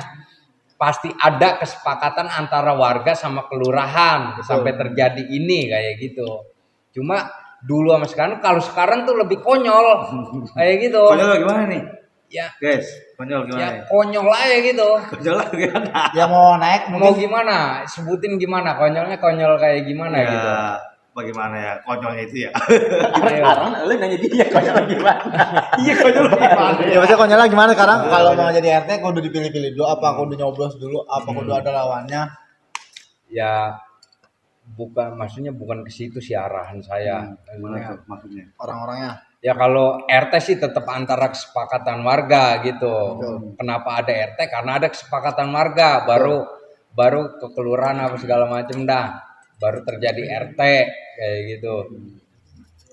pasti ada kesepakatan antara warga sama kelurahan sampai terjadi ini kayak gitu. Cuma dulu sama sekarang, kalau sekarang tuh lebih konyol kayak gitu. Konyol bagaimana nih? Ya, Guys, konyol gimana ya nih? konyol aja gitu. Konyol gimana? ya mau naik Mau mungkin gimana? Sebutin gimana? Konyolnya konyol kayak gimana Ya, gitu. bagaimana ya konyolnya itu ya? Sekarang lu nanya dia konyol gimana? Iya konyol gimana? ya maksudnya konyolnya gimana sekarang kalau mau jadi RT kudu dipilih-pilih dulu apa kudu nyoblos dulu apa kudu ada lawannya Ya maksudnya bukan ke situ sih arahan saya. Gimana tuh maksudnya? orang-orangnya. Ya kalau RT sih tetap antara kesepakatan warga gitu. Kenapa ada RT? Karena ada kesepakatan warga, baru ke kelurahan apa segala macam dah. Baru terjadi RT kayak gitu.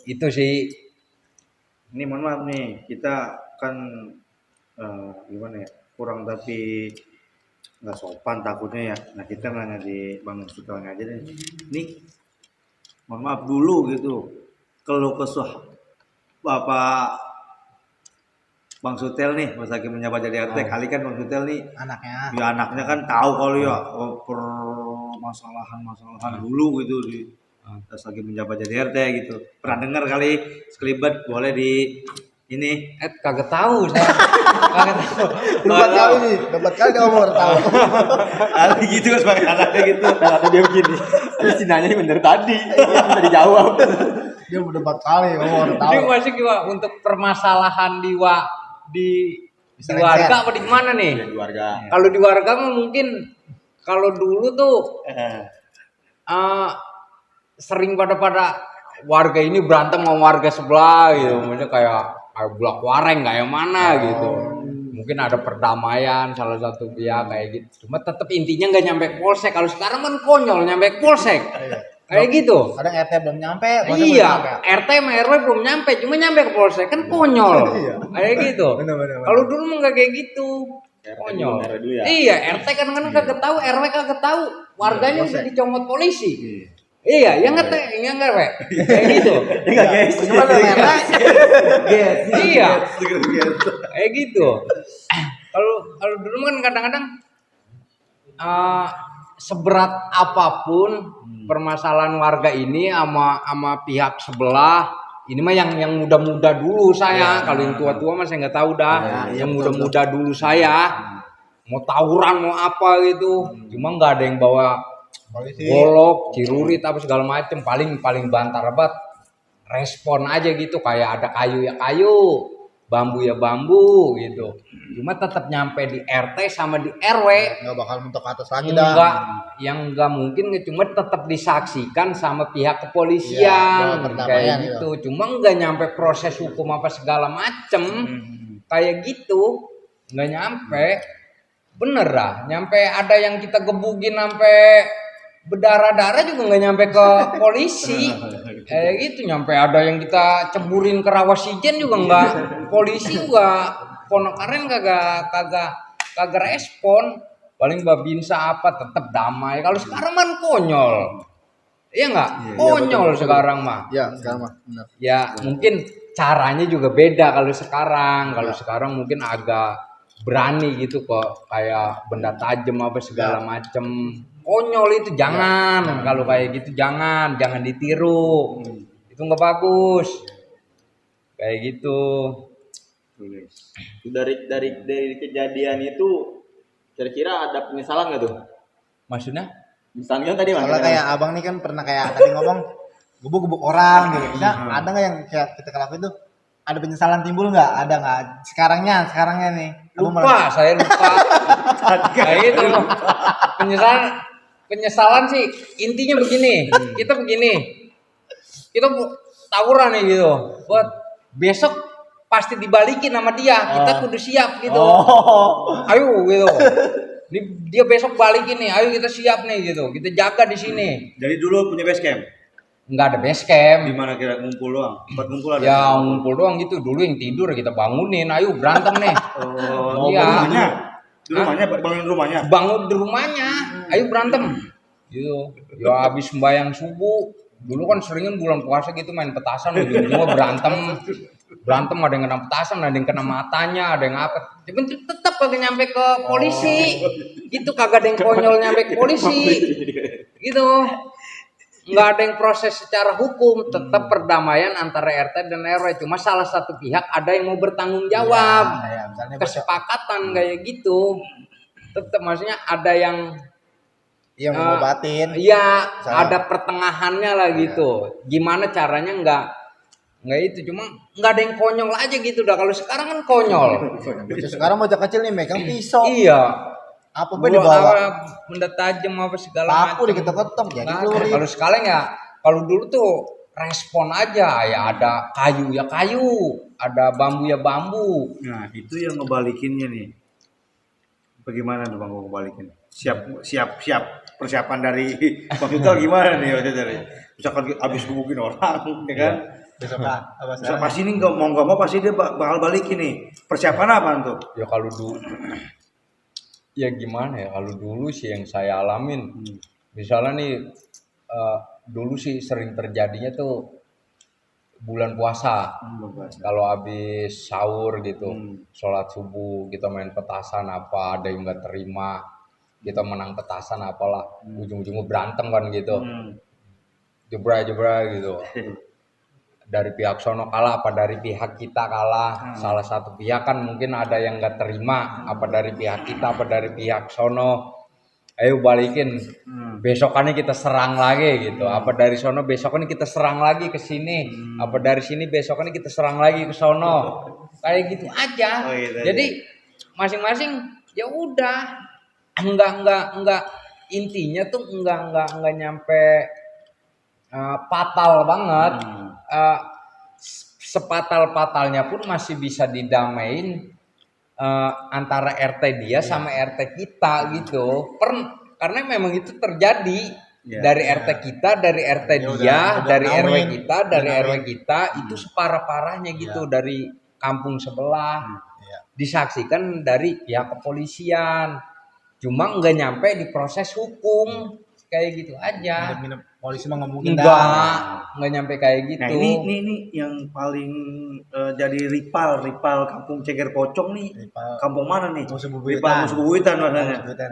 Itu sih. Ini mohon maaf nih, kita kan gimana ya? Kurang tapi nggak sopan takutnya ya. Nah kita nanya di Bang Sutelnya aja deh. Nih, mohon maaf dulu gitu. Kalau kesah Bapak Bang Sutel nih, Mas Hakim menyapa jadi RT, kali kan Bang Sutel nih, Anaknya. ya anaknya kan tahu kalau ya permasalahan dulu gitu di Mas Hakim menjabat jadi RT gitu. Pernah dengar kali sekelibat, boleh di ini. Kagak tahu saya. Kagak tahu. Dapat kali kamu baru tahu. Kali gitu kan sebagai anaknya gitu. Ada dia begini. Habis dinanya bener tadi. Bisa dijawab. Dia udah 4 kali kamu baru tahu. Ini masih gimana untuk permasalahan di Bisa warga lengser. apa di mana nih? Di warga. Kalau di warga mah mungkin kalau dulu tuh sering pada warga ini berantem sama warga sebelah gitu, maksudnya kayak bulak wareng kayak mana gitu. Mungkin ada perdamaian salah satu pihak kayak gitu. Cuma tetap intinya nggak nyampe polsek. Kalau sekarang kan konyol nyampe polsek. Kayak gitu. Kadang RT belum nyampe, polsek belum Iya, nyampe. RT sama RW belum nyampe, cuma nyampe ke polsek kan konyol. Iya. Kayak gitu. Bener. Kalau dulu mah nggak kayak gitu. RT Konyol. dulu, RW dulu ya? Iya, RT kadang-kadang kagak tahu, RW kagak tahu. Warganya Iya, udah polsek. dicomot polisi. Iya, ya nggak teh, ya nggak Rwe? Kayak gitu. Enggak, guys. Cuma kalau merah. Iya, kayak gitu. Kalau kalau dulu kan kadang-kadang seberat apapun permasalahan warga ini sama pihak sebelah, ini mah yang muda-muda dulu saya. Kalau yang tua-tua mah saya nggak tahu dah. Iya, Yang muda-muda dulu saya mau tawuran mau apa gitu, cuma nggak ada yang bawa Polisi. golok, celurit apa segala macem. Paling bantar banget respon aja gitu, kayak ada kayu ya kayu, bambu ya bambu gitu. Cuma tetap nyampe di RT sama di RW Enggak bakal mentok ke atas lagi dah. enggak, yang enggak mungkin cuma tetap disaksikan sama pihak Iya, kepolisian doa perdamaian kayak gitu. Cuma enggak nyampe proses hukum apa segala macem kayak gitu, enggak nyampe. Bener dah, nyampe ada yang kita gebugin sampai berdarah-darah juga nggak nyampe ke polisi. Kayak gitu, nyampe ada yang kita ceburin ke rawa sijen juga nggak, polisi juga ponokaren kagak respon. Paling babinsa apa tetap damai. Kalau sekarang kan konyol. Iya nggak? Konyol sekarang mah. Iya, sekarang mah benar. Ya mungkin caranya juga beda kalau sekarang. Kalau sekarang mungkin agak berani gitu kok, kayak benda tajam apa segala macem. Konyol itu jangan. Kalau kayak gitu jangan ditiru. Itu nggak bagus. Kayak gitu. Dari kejadian itu kira-kira ada penyesalan nggak tuh? Maksudnya? Misalnya tadi Soalnya kayak abang nih kan pernah kayak tadi ngomong gebuk-gebuk orang gitu. Nah, ada nggak yang kayak kita lakuin tuh? Ada penyesalan timbul nggak? Ada nggak? Sekarangnya nih. Abang Lupa, saya lupa. Kayak gitu. Penyesalan sih intinya begini. Kita tawuran nih gitu. Buat besok pasti dibalikin sama dia. Kita kudu siap gitu. Ayo gitu. Dia besok balikin nih. Ayo kita siap nih gitu. Kita jaga di sini. Jadi dulu punya base camp. Nggak ada base camp. Di mana kira ngumpul doang? Tempat ngumpul ada. Ya ngumpul doang gitu. Dulu yang tidur kita bangunin. Ayo berantem nih. Oh, Iya. rumahnya. Di rumahnya bangunin rumahnya. Bangun di rumahnya, ayo berantem gitu. Ya habis sembahyang subuh, dulu kan seringin bulan puasa gitu main petasan, ujung-ujungnya berantem ada yang kena petasan, ada yang kena matanya, ada yang apa, tapi tetap kagak nyampe ke polisi gitu, kagak ada yang konyol nyampe ke polisi gitu. Nggak ada yang proses secara hukum, tetap perdamaian antara RT dan RW. Cuma salah satu pihak ada yang mau bertanggung jawab, Ya, misalnya kesepakatan kayak gitu. Tetap maksudnya ada yang iya mau ngobatin. iya, Misalnya. ada pertengahannya lah gitu. Gimana caranya nggak itu, cuma nggak ada yang konyol aja gitu dah. Kalau sekarang kan konyol. Sekarang bocah kecil nih megang pisau. Iya. Apa Gua dibawa? benda tajam apa segala Paku macam. diketok-ketok jadi Nggak ada. peluru. Kalau sekarang ya, kalau dulu tuh respon aja ya, ada kayu ya kayu, ada bambu ya bambu. Nah, itu yang ngebalikinnya nih. Bagaimana tuh Bang ngebalikin? Siap persiapan dari Bang Yutal gimana nih waktu dari misalkan habis gebukin orang ya kan? Besok apa Bisa pasti ini nggak mau pasti dia bakal balikin nih. Persiapan apa tuh? Ya kalau dulu ya gimana ya, kalau dulu sih yang saya alamin misalnya nih dulu sih sering terjadinya tuh bulan puasa kalau habis sahur gitu, sholat subuh kita main petasan apa, ada yang nggak terima kita menang petasan apalah, ujung-ujungnya berantem kan gitu, jebra gitu. Dari pihak sono kalah apa dari pihak kita kalah, salah satu pihak kan mungkin ada yang nggak terima, apa dari pihak kita apa dari pihak sono, ayo balikin, besokannya kita serang lagi gitu, apa dari sono besokannya kita serang lagi ke sini, apa dari sini besokannya kita serang lagi ke sono, kayak gitu aja. Oh, gitu. Jadi masing-masing ya udah, enggak intinya tuh enggak nyampe fatal banget. Sepatal-patalnya pun masih bisa didamain antara RT dia sama RT kita gitu. Karena memang itu terjadi Iya. Dari RT kita, dari RT Ya udah, dia, udah dari RW nawin. kita, dari Udah RW nawin. kita itu separah-parahnya gitu dari kampung sebelah. Iya. Disaksikan dari pihak kepolisian. Cuma nggak nyampe di proses hukum. Kayak gitu aja. Minum polisi mah nggak mungkin dah. Enggak nyampe kayak gitu. Nah ini yang paling jadi rival kampung Ceger Pocong nih. Rival. Kampung mana nih? Musuh bebuyutan. Rival musuh bebuyutan maksudnya. Sebutan.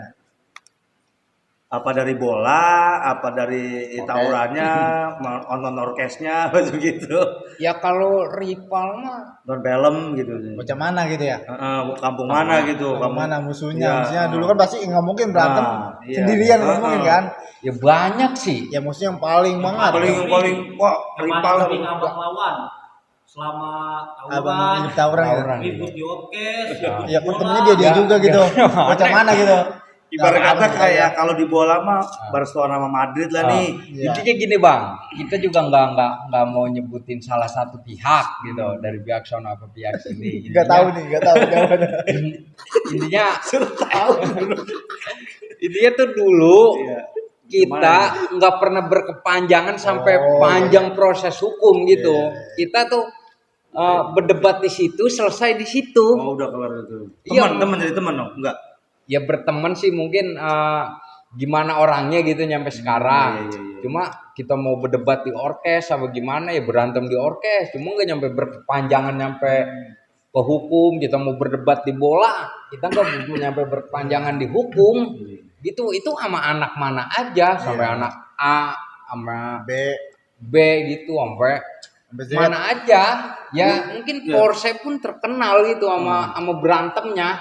Apa dari bola, apa dari tawurannya, nonton orkesnya, begitu. Ya kalau rival mah Nonton film gitu. Macam mana gitu ya? Kampung mana gitu? Kamu mana musuhnya? Iya. Musuhnya dulu kan pasti nggak mungkin berantem Iya. sendirian nggak mungkin kan? ya banyak sih. Ya musuh yang paling banget. Paling wah rival. Paling abang lawan selama Abang tawuran, hidup tawuran gitu. Tawuran. ribut di orkes, Ya ketemunya dia juga gitu. Macam mana gitu? Ibarat kata Nah, kayak kalau di bola mah Barcelona sama Madrid lah nih. Iya. Intinya gini bang, kita juga nggak mau nyebutin salah satu pihak gitu dari pihak sana ke pihak sini. Nggak tahu nih, nggak tahu jawabannya. Intinya intinya tuh dulu kita nggak pernah berkepanjangan sampai panjang proses hukum gitu. Kita tuh berdebat di situ, selesai di situ. Oh udah kelar itu. Iya. Teman jadi teman dong? Enggak. Ya berteman sih mungkin gimana orangnya gitu nyampe sekarang. Iya, iya. Cuma kita mau berdebat di orkes apa gimana ya berantem di orkes. Cuma nggak nyampe berkepanjangan nyampe ke hukum. Kita mau berdebat di bola, kita nggak nyampe berkepanjangan di hukum. Gitu itu sama anak mana aja sampai anak A sama B gitu sampai Z. mana aja. Ya mungkin Porsche pun terkenal gitu sama berantemnya.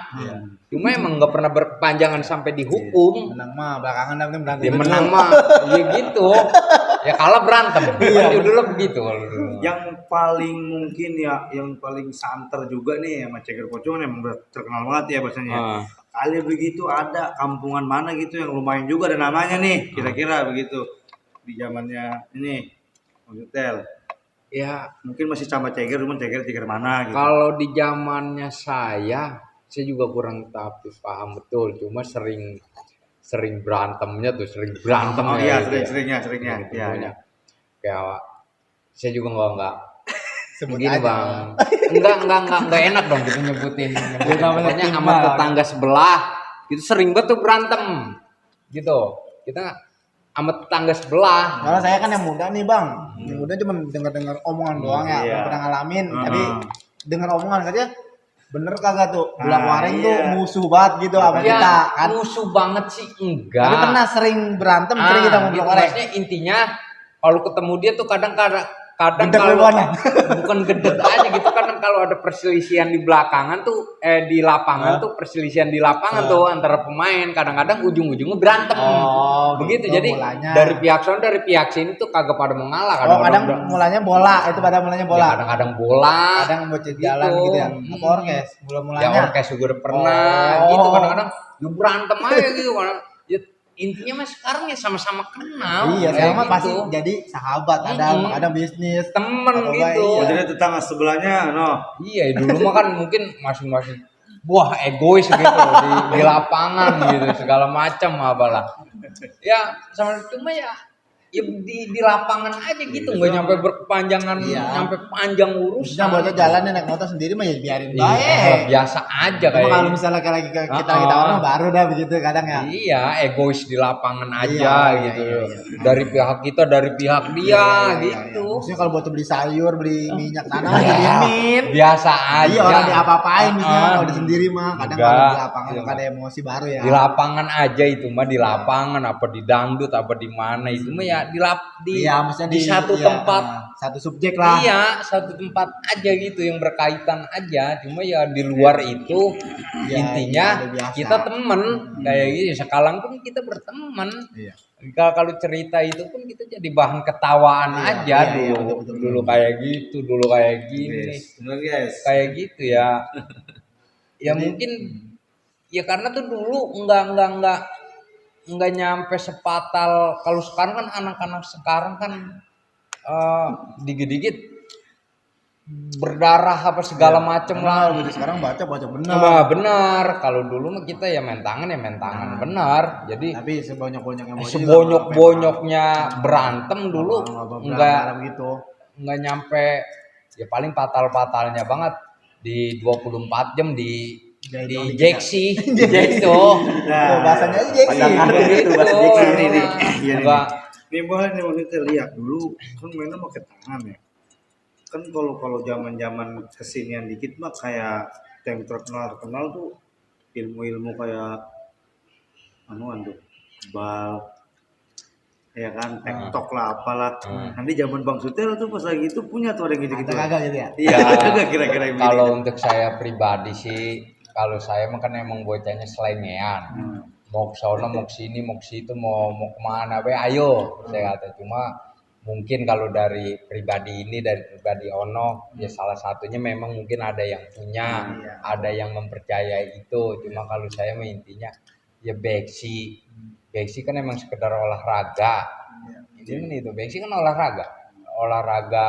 Cuma emang nggak pernah berkepanjangan sampai dihukum. Menang mah belakangan tapi berantem. Dia menang mah, ya gitu. Ya kalah berantem. Kan judulnya begitu kalau dulu. Yang paling mungkin ya, yang paling santer juga nih sama Ceger Pocong emang udah terkenal banget ya bahasanya. Ah. Kali begitu ada kampungan mana gitu yang lumayan juga ada namanya nih, kira-kira begitu di zamannya ini Hotel. Ya Mungkin masih sama Ceger, cuman Ceger mana gitu. kalau di zamannya saya juga kurang tapi paham betul. Cuma sering berantemnya tuh, sering berantem Oh ya. iya, gitu ya. seringnya. Gitu Iya, pokoknya. iya. Kayak saya juga nggak Sebut begini aja. bang, enggak enak dong kita nyebutin. namanya Pokoknya tim sama lah. tetangga sebelah itu sering banget tuh berantem, gitu. Kita sama tetangga sebelah. Karena saya kan yang muda nih bang, yang muda cuma dengar omongan doang ya, Iya. nggak pernah ngalamin. Heeh. Tapi dengar omongan katanya bener kagak tuh, bulan Ah, kemarin tuh iya. musuh banget gitu sama Ya kita kan. musuh banget sih enggak. Tapi pernah sering berantem, sering kita gitu, ngobrol korek. maksudnya intinya kalau ketemu dia tuh kadang Gedek kalau duluan ya? bukan gedek aja gitu kadang kalau ada perselisihan di belakangan tuh di lapangan tuh perselisihan di lapangan tuh antara pemain kadang-kadang ujung-ujungnya berantem. Oh, Begitu gitu jadi mulanya. dari pihak sana dari pihak sini tuh kagak pada mengalah Oh kadang mulanya bola, itu pada mulanya bola. ya, kadang-kadang bola. Kadang bocet jalan gitu ya, apa orkes, mulanya. Ya orkes juga udah pernah Oh. gitu kadang-kadang ya berantem aja gitu kadang. Ya, intinya mah sekarang ya sama-sama kenal. Iya, kayak sama gitu. pasti jadi sahabat, ada bisnis. Temen Apa-apa, gitu. iya. Jadi tetangga sebelahnya, Iya, dulu mah kan mungkin masing-masing wah egois gitu di lapangan gitu segala macam apalah. Ya sama itu mah ya di lapangan aja gitu nggak nyampe berkepanjangan Iya. nyampe panjang Khususnya urusan. bocah jalan naik motor sendiri mah ya biarin Iya, baik. biasa aja Cuma kayak kalau misalnya kayak lagi kita orang baru dah begitu kadang ya. iya egois di lapangan aja Iya, gitu iya. dari pihak kita dari pihak dia gitu. Maksudnya kalau buat beli sayur, beli minyak tanah didiemin. Biasa aja. Iya orang diapa-apain misalnya Ah. kalau di sendiri mah kadang Enggak. kalau di lapangan Iya. ada emosi baru ya. Di lapangan aja itu mah di lapangan apa di dangdut apa di mana itu mah ya di Iya, maksudnya di satu iya, tempat. satu subjek lah. Iya, satu tempat aja gitu yang berkaitan aja. Cuma ya di luar itu Ya, intinya iya, udah biasa. kita temen kayak gitu. Sekarang pun kita berteman. Iya. Kalau cerita itu pun kita jadi bahan ketawaan aja iya, dulu. betul. Dulu kayak gitu, dulu kayak gini. bener guys. Kayak gitu ya. Ya mungkin ya karena tuh dulu nggak nyampe sepatal. Kalau sekarang kan anak-anak sekarang kan dikit-dikit berdarah apa segala macem lah. Benar, sekarang baca benar. Nah, benar. Kalau dulu mah kita ya main tangan benar. Jadi Tapi sebonyok-bonyoknya sebonyok-bonyoknya berantem dulu enggak gitu. nggak nyampe, ya paling fatalnya banget di 24 jam di jeksi gitu. Nah, bahasanya aja Jeksi. Itu bahasa Jeksi ini. Enggak. Ini boleh nih maksudnya lihat dulu kan mainnya pakai tangan ya. Kan kalau zaman kesinian dikit mah kayak yang terkenal tuh ilmu kayak anuan tuh bal ya kan tektok lah apalah. Nanti zaman Bang Sutel tuh pas lagi itu punya tuh ada yang gitu-gitu. Kagak gitu ya. Iya, ada kira-kira yang Kalau gitu. untuk saya pribadi sih, kalau saya mah kan emang bocahnya selengean. Mau ke sono, mau ke sini, mau ke situ, mau kemana, be ayo. Saya kata cuma mungkin kalau dari pribadi Ono, ya salah satunya memang mungkin ada yang punya, ada yang mempercayai itu. Cuma kalau saya mah intinya ya beksi kan emang sekedar olahraga. Ini kan itu beksi kan olahraga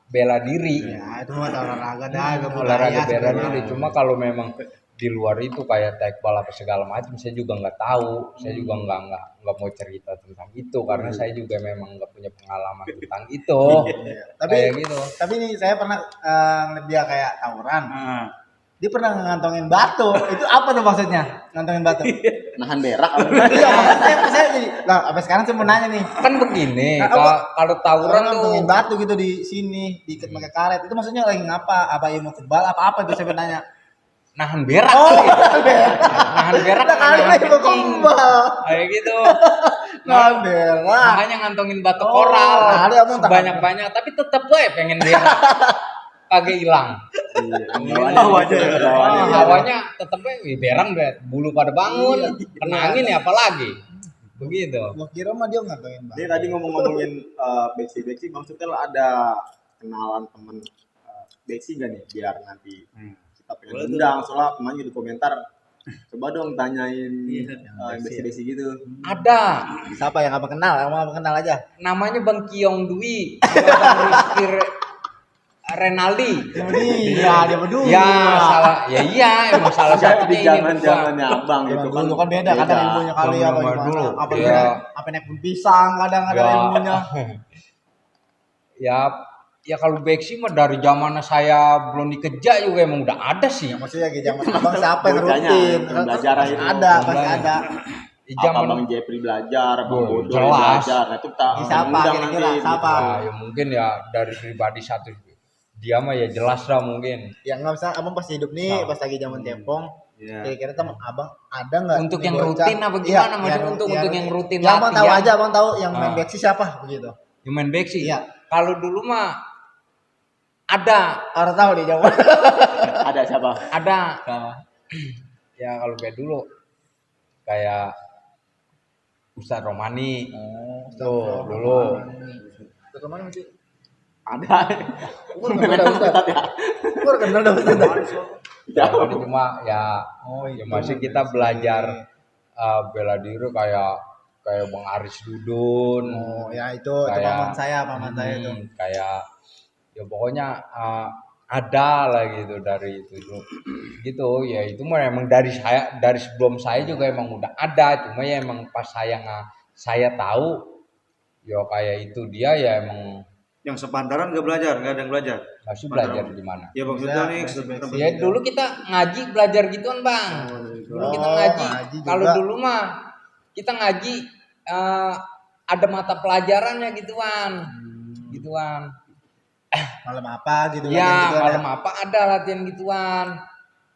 bela diri. Ya, itu mah olahraga dah, Olahraga bela diri. Cuma kalau memang di luar itu kayak tekbal apa segala macam, saya juga nggak tahu. Saya juga nggak mau cerita tentang itu karena saya juga memang nggak punya pengalaman tentang itu. Kayak gitu. Tapi nih saya pernah ngeliat dia kayak tawuran. Nah, Dia pernah ngantongin batu. Itu apa tuh maksudnya? Ngantongin batu. Nahan berak. Iya, makanya saya jadi. Lah, sampai sekarang saya mau nanya nih. Kan begini, Nah, kalau tawuran Orang tuh ngantongin batu gitu di sini, diikat pakai karet. Itu maksudnya lagi ngapa? Apa ilmu kebal? Apa itu saya bertanya? nahan berak. Oh, Nahan berak, Udah kali nahan ilmu kencing. kebal. Kayak gitu. Nah, berak. Makanya ngantongin batu koral ada omong tak- banyak-banyak, tapi tetep gue pengen berak. Kagak hilang. Hawanya tetep gue berang deh. Bulu pada bangun, kena angin ya apalagi. Begitu. Gua kira mah dia ngantongin batu. Dia tadi ngomong-ngomongin Beksi, Bang Sutel ada kenalan temen Beksi gak nih biar nanti kita pengen undang, soalnya kemarin di komentar coba dong tanyain yang Beksi gitu. Ada. Siapa yang apa kenal? Yang mau kenal aja. Namanya Bang Kiong Dwi, Bang Rizky Renaldi. Iya, dia berdua. Ya salah, ya iya emang salah Jadi di satunya ini berdua. zaman-zamannya abang gitu kan. Dulu kan beda, kadang ilmunya kali ya, Zaman apa dulu. gimana? Apa Iya. apa naik pun pisang kadang ada Ya. ilmunya. Ya kalau Beksi mah dari zaman saya belum dikejar juga emang udah ada sih. Maksudnya di zaman abang siapa yang Bocahnya, rutin? yang belajar Pasti itu. ada, pasti ada. Di Apa zaman Bang Jepri belajar, Bang Oh, Bodo jelas. belajar. Nah, itu kita Siapa undang kira-kira? nanti. Siapa? ya mungkin ya dari pribadi satu dia mah ya jelas lah mungkin. Yang nggak bisa, abang pas hidup nih, pas lagi zaman tempong. Iya. Kira-kira teman abang ada nggak? Untuk nih yang bocah? rutin apa Iya, gimana? Maksudnya untuk yang rutin Yang abang tahu latihan. aja, abang tahu yang main Ah. beksi siapa begitu. Yang main Beksi. Iya. Kalau dulu mah ada Orang tahu dia jawab. Ada siapa? ada. Ya kalau kayak dulu kayak Ustaz Romani. Tuh dulu. Ke mana sih? Ada. Gua kenal dah Ustaz. Ya, tapi cuma ya, Oh, ya itu masih Bang kita Beksi. belajar bela diri kayak Bang Aris Dudun. Oh, ya itu Kayak- paman saya itu. Kayak ya pokoknya ada lah gitu dari itu gitu ya, itu mah emang dari sebelum saya juga emang udah ada, cuma ya emang pas saya tahu ya kayak itu dia ya emang Yang sepantaran nggak belajar, nggak ada yang belajar. masih belajar di mana. Ya Bang Sutel nih. Ya dulu kita ngaji belajar gituan Bang. Dulu kita ngaji. ngaji juga. Kalau dulu mah kita ngaji ada mata pelajarannya gituan. Gituan. Malam apa gitu Ya, latihan gitu, malam apa ada latihan gituan.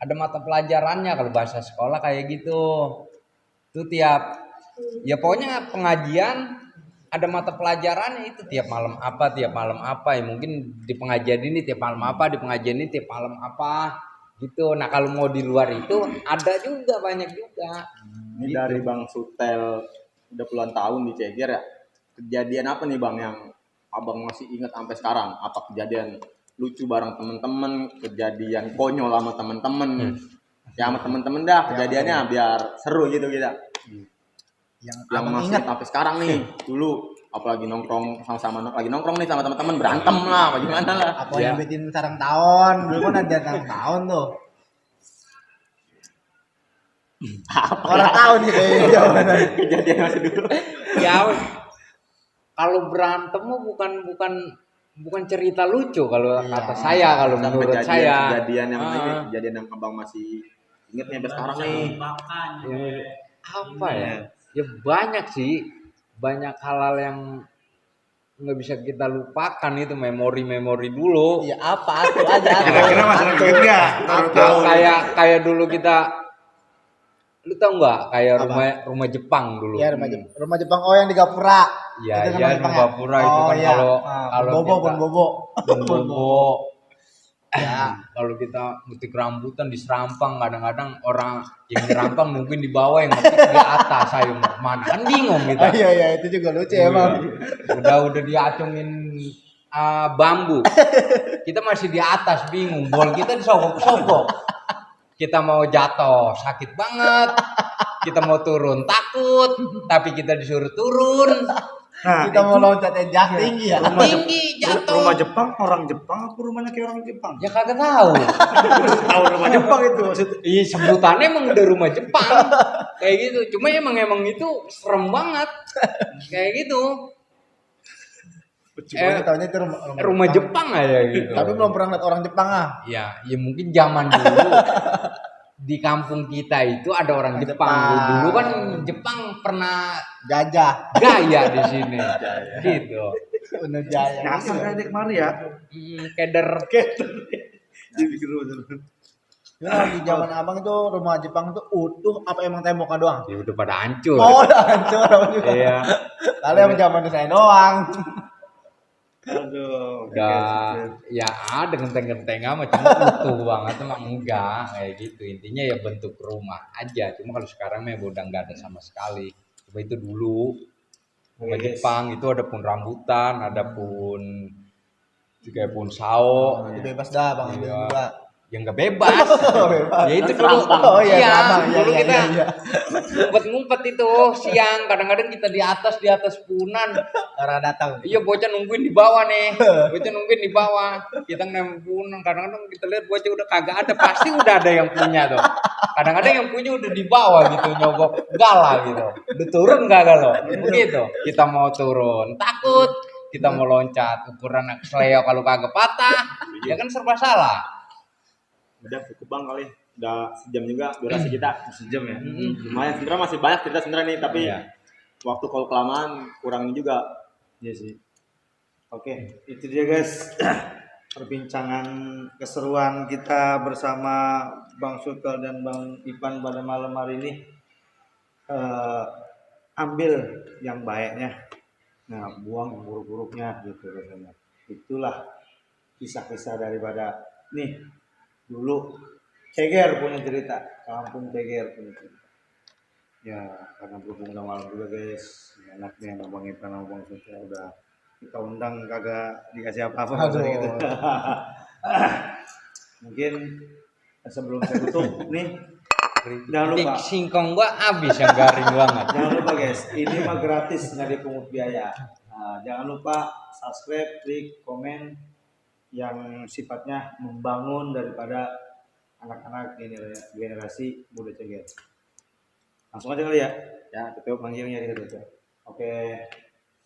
Ada mata pelajarannya kalau bahasa sekolah kayak gitu. Itu tiap ya pokoknya pengajian ada mata pelajarannya itu tiap malam apa ya, mungkin di pengajian ini tiap malam apa, di pengajian ini tiap malam apa gitu. Nah, kalau mau di luar itu ada juga, banyak juga. Ini dari Bang Sutel udah puluhan tahun di Ceger ya. Kejadian apa nih Bang yang abang masih ingat sampai sekarang? Apa kejadian lucu bareng temen-temen, kejadian konyol sama temen-temen? Ya sama temen-temen dah kejadiannya biar seru gitu kita. yang Yang abang masih ingat sampai sekarang nih dulu. apalagi nongkrong sama-sama lagi nongkrong nih sama teman-teman berantem lah, bagaimana lah. Apa yang bikin sarang tahun? Dulu kan ada sarang tahun tuh. Orang tahun sih kayaknya jawabannya. Kejadian masih dulu. Ya, kalau berantem mah bukan cerita lucu kalau kata saya, kalau menurut saya. Kejadian yang ini, kejadian yang abang masih inget nih sampai sekarang nih. Makan. Apa ya? Ya banyak sih, banyak hal-hal yang nggak bisa kita lupakan, itu memori-memori dulu. Iya apa tuh aja. Kira-kira masalah inget nggak? Kayak dulu kita, lu tau nggak kayak Apa? rumah Jepang dulu. Iya rumah Jepang. Oh yang di Gapura. Iya, Itu iya, rumah Jepang di Gapura itu kan kalau Bobo kita- Bobo. Bobo. Ya, kalau kita ngetik rambutan di serampang, kadang-kadang orang yang di rampang mungkin di bawah, yang ngetik di atas, ayo mana kan bingung Oh, kita. iya itu juga lucu emang. Udah diacungin bambu, kita masih di atas bingung, bol kita disogok-sogok, kita mau jatuh sakit banget, kita mau turun takut, tapi kita disuruh turun. Nah, Kita mau loncat yang tinggi ya. Tinggi jatuh. rumah Jepang, orang Jepang apa rumahnya kayak orang Jepang? Ya kagak tahu. Tahu rumah Jepang itu maksudnya. Iya, sebutannya emang udah rumah Jepang kayak gitu. Cuma emang itu serem banget kayak gitu. Cuma tahunya itu Rumah Jepang aja gitu. Tapi belum pernah lihat orang Jepang ah. Ya mungkin zaman dulu di kampung kita itu ada orang Jepang. Dulu kan Jepang pernah Gajah. gaya di sini, gitu. Bener jaya. Nyasar kayak kemari ya. Keder. Jadi gitu. Nah, di zaman abang itu rumah Jepang itu utuh apa emang temboknya doang? Ya udah pada hancur. Oh, udah hancur abang juga. Iya. Lalu yang zaman saya doang. Aduh. Udah ya ada genteng-genteng ama, cuma utuh banget emang enggak kayak gitu. Intinya ya bentuk rumah aja, cuma kalau sekarang mah udah enggak ada sama sekali. Coba itu dulu rumah Jepang itu ada pun rambutan, ada pun juga pun sao. Itu bebas dah bang itu Iya. juga. Ya enggak bebas. Bebas. Ya itu dulu. Oh iya, Iya, sama. Iya, dulu iya, kita iya. ngumpet-ngumpet itu siang, kadang-kadang kita di atas punan. Orang datang. Iya, bocah nungguin di bawah nih. Bocah nungguin di bawah. Kita nungguin, kadang-kadang kita lihat bocah udah kagak ada, pasti udah ada yang punya tuh. Kadang-kadang yang punya udah di bawah gitu, nyogok gala gitu. Udah turun kagak lo? Begitu. Kita mau turun, takut. Kita mau loncat, ukuran seleo kalau kagak patah, ya kan serba salah. Udah cukup bang kali, udah sejam juga durasi kita. Sejam ya. Lumayan sebenarnya masih banyak cerita sebenarnya nih, tapi Iya. waktu kalau kelamaan kurang ini juga. Iya sih. Oke, itu dia guys. Perbincangan keseruan kita bersama Bang Sultan dan Bang Ipan pada malam hari ini. Ambil yang baiknya, nah buang yang buruk-buruknya gitu rasanya. Itulah kisah-kisah daripada nih dulu Ceger punya cerita, kampung Ceger punya cerita. Ya karena berhubung udah malam juga guys, enaknya Bang Ipan sama Bang Sultan udah kita undang kagak dikasih apa-apa gitu. Mungkin sebelum saya tutup nih, jangan lupa. Singkong gua habis yang garing banget. Jangan lupa guys, ini mah gratis, nggak dipungut biaya. Nah, jangan lupa subscribe, klik, komen yang sifatnya membangun daripada anak-anak generasi muda Ceger. Langsung aja kali ya. Ya, tutup manggilnya kita tutup. Oke,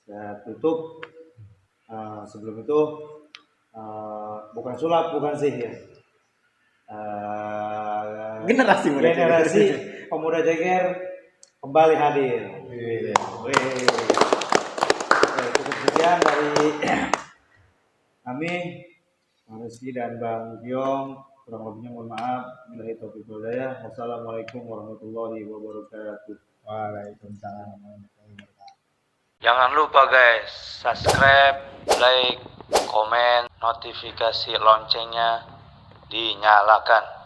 saya tutup. Sebelum itu bukan sulap, bukan sihir. Generasi muda. Generasi pemuda Ceger kembali hadir. Oke, cukup sekian dari kami, Bang Rizky dan Bang Giong. Kurang lebihnya mohon maaf. Billahi taufiq wal hidayah. Wassalamualaikum warahmatullahi wabarakatuh. Waalaikumsalam warahmatullahi wabarakatuh. Jangan lupa guys, subscribe, like, komen, notifikasi loncengnya dinyalakan.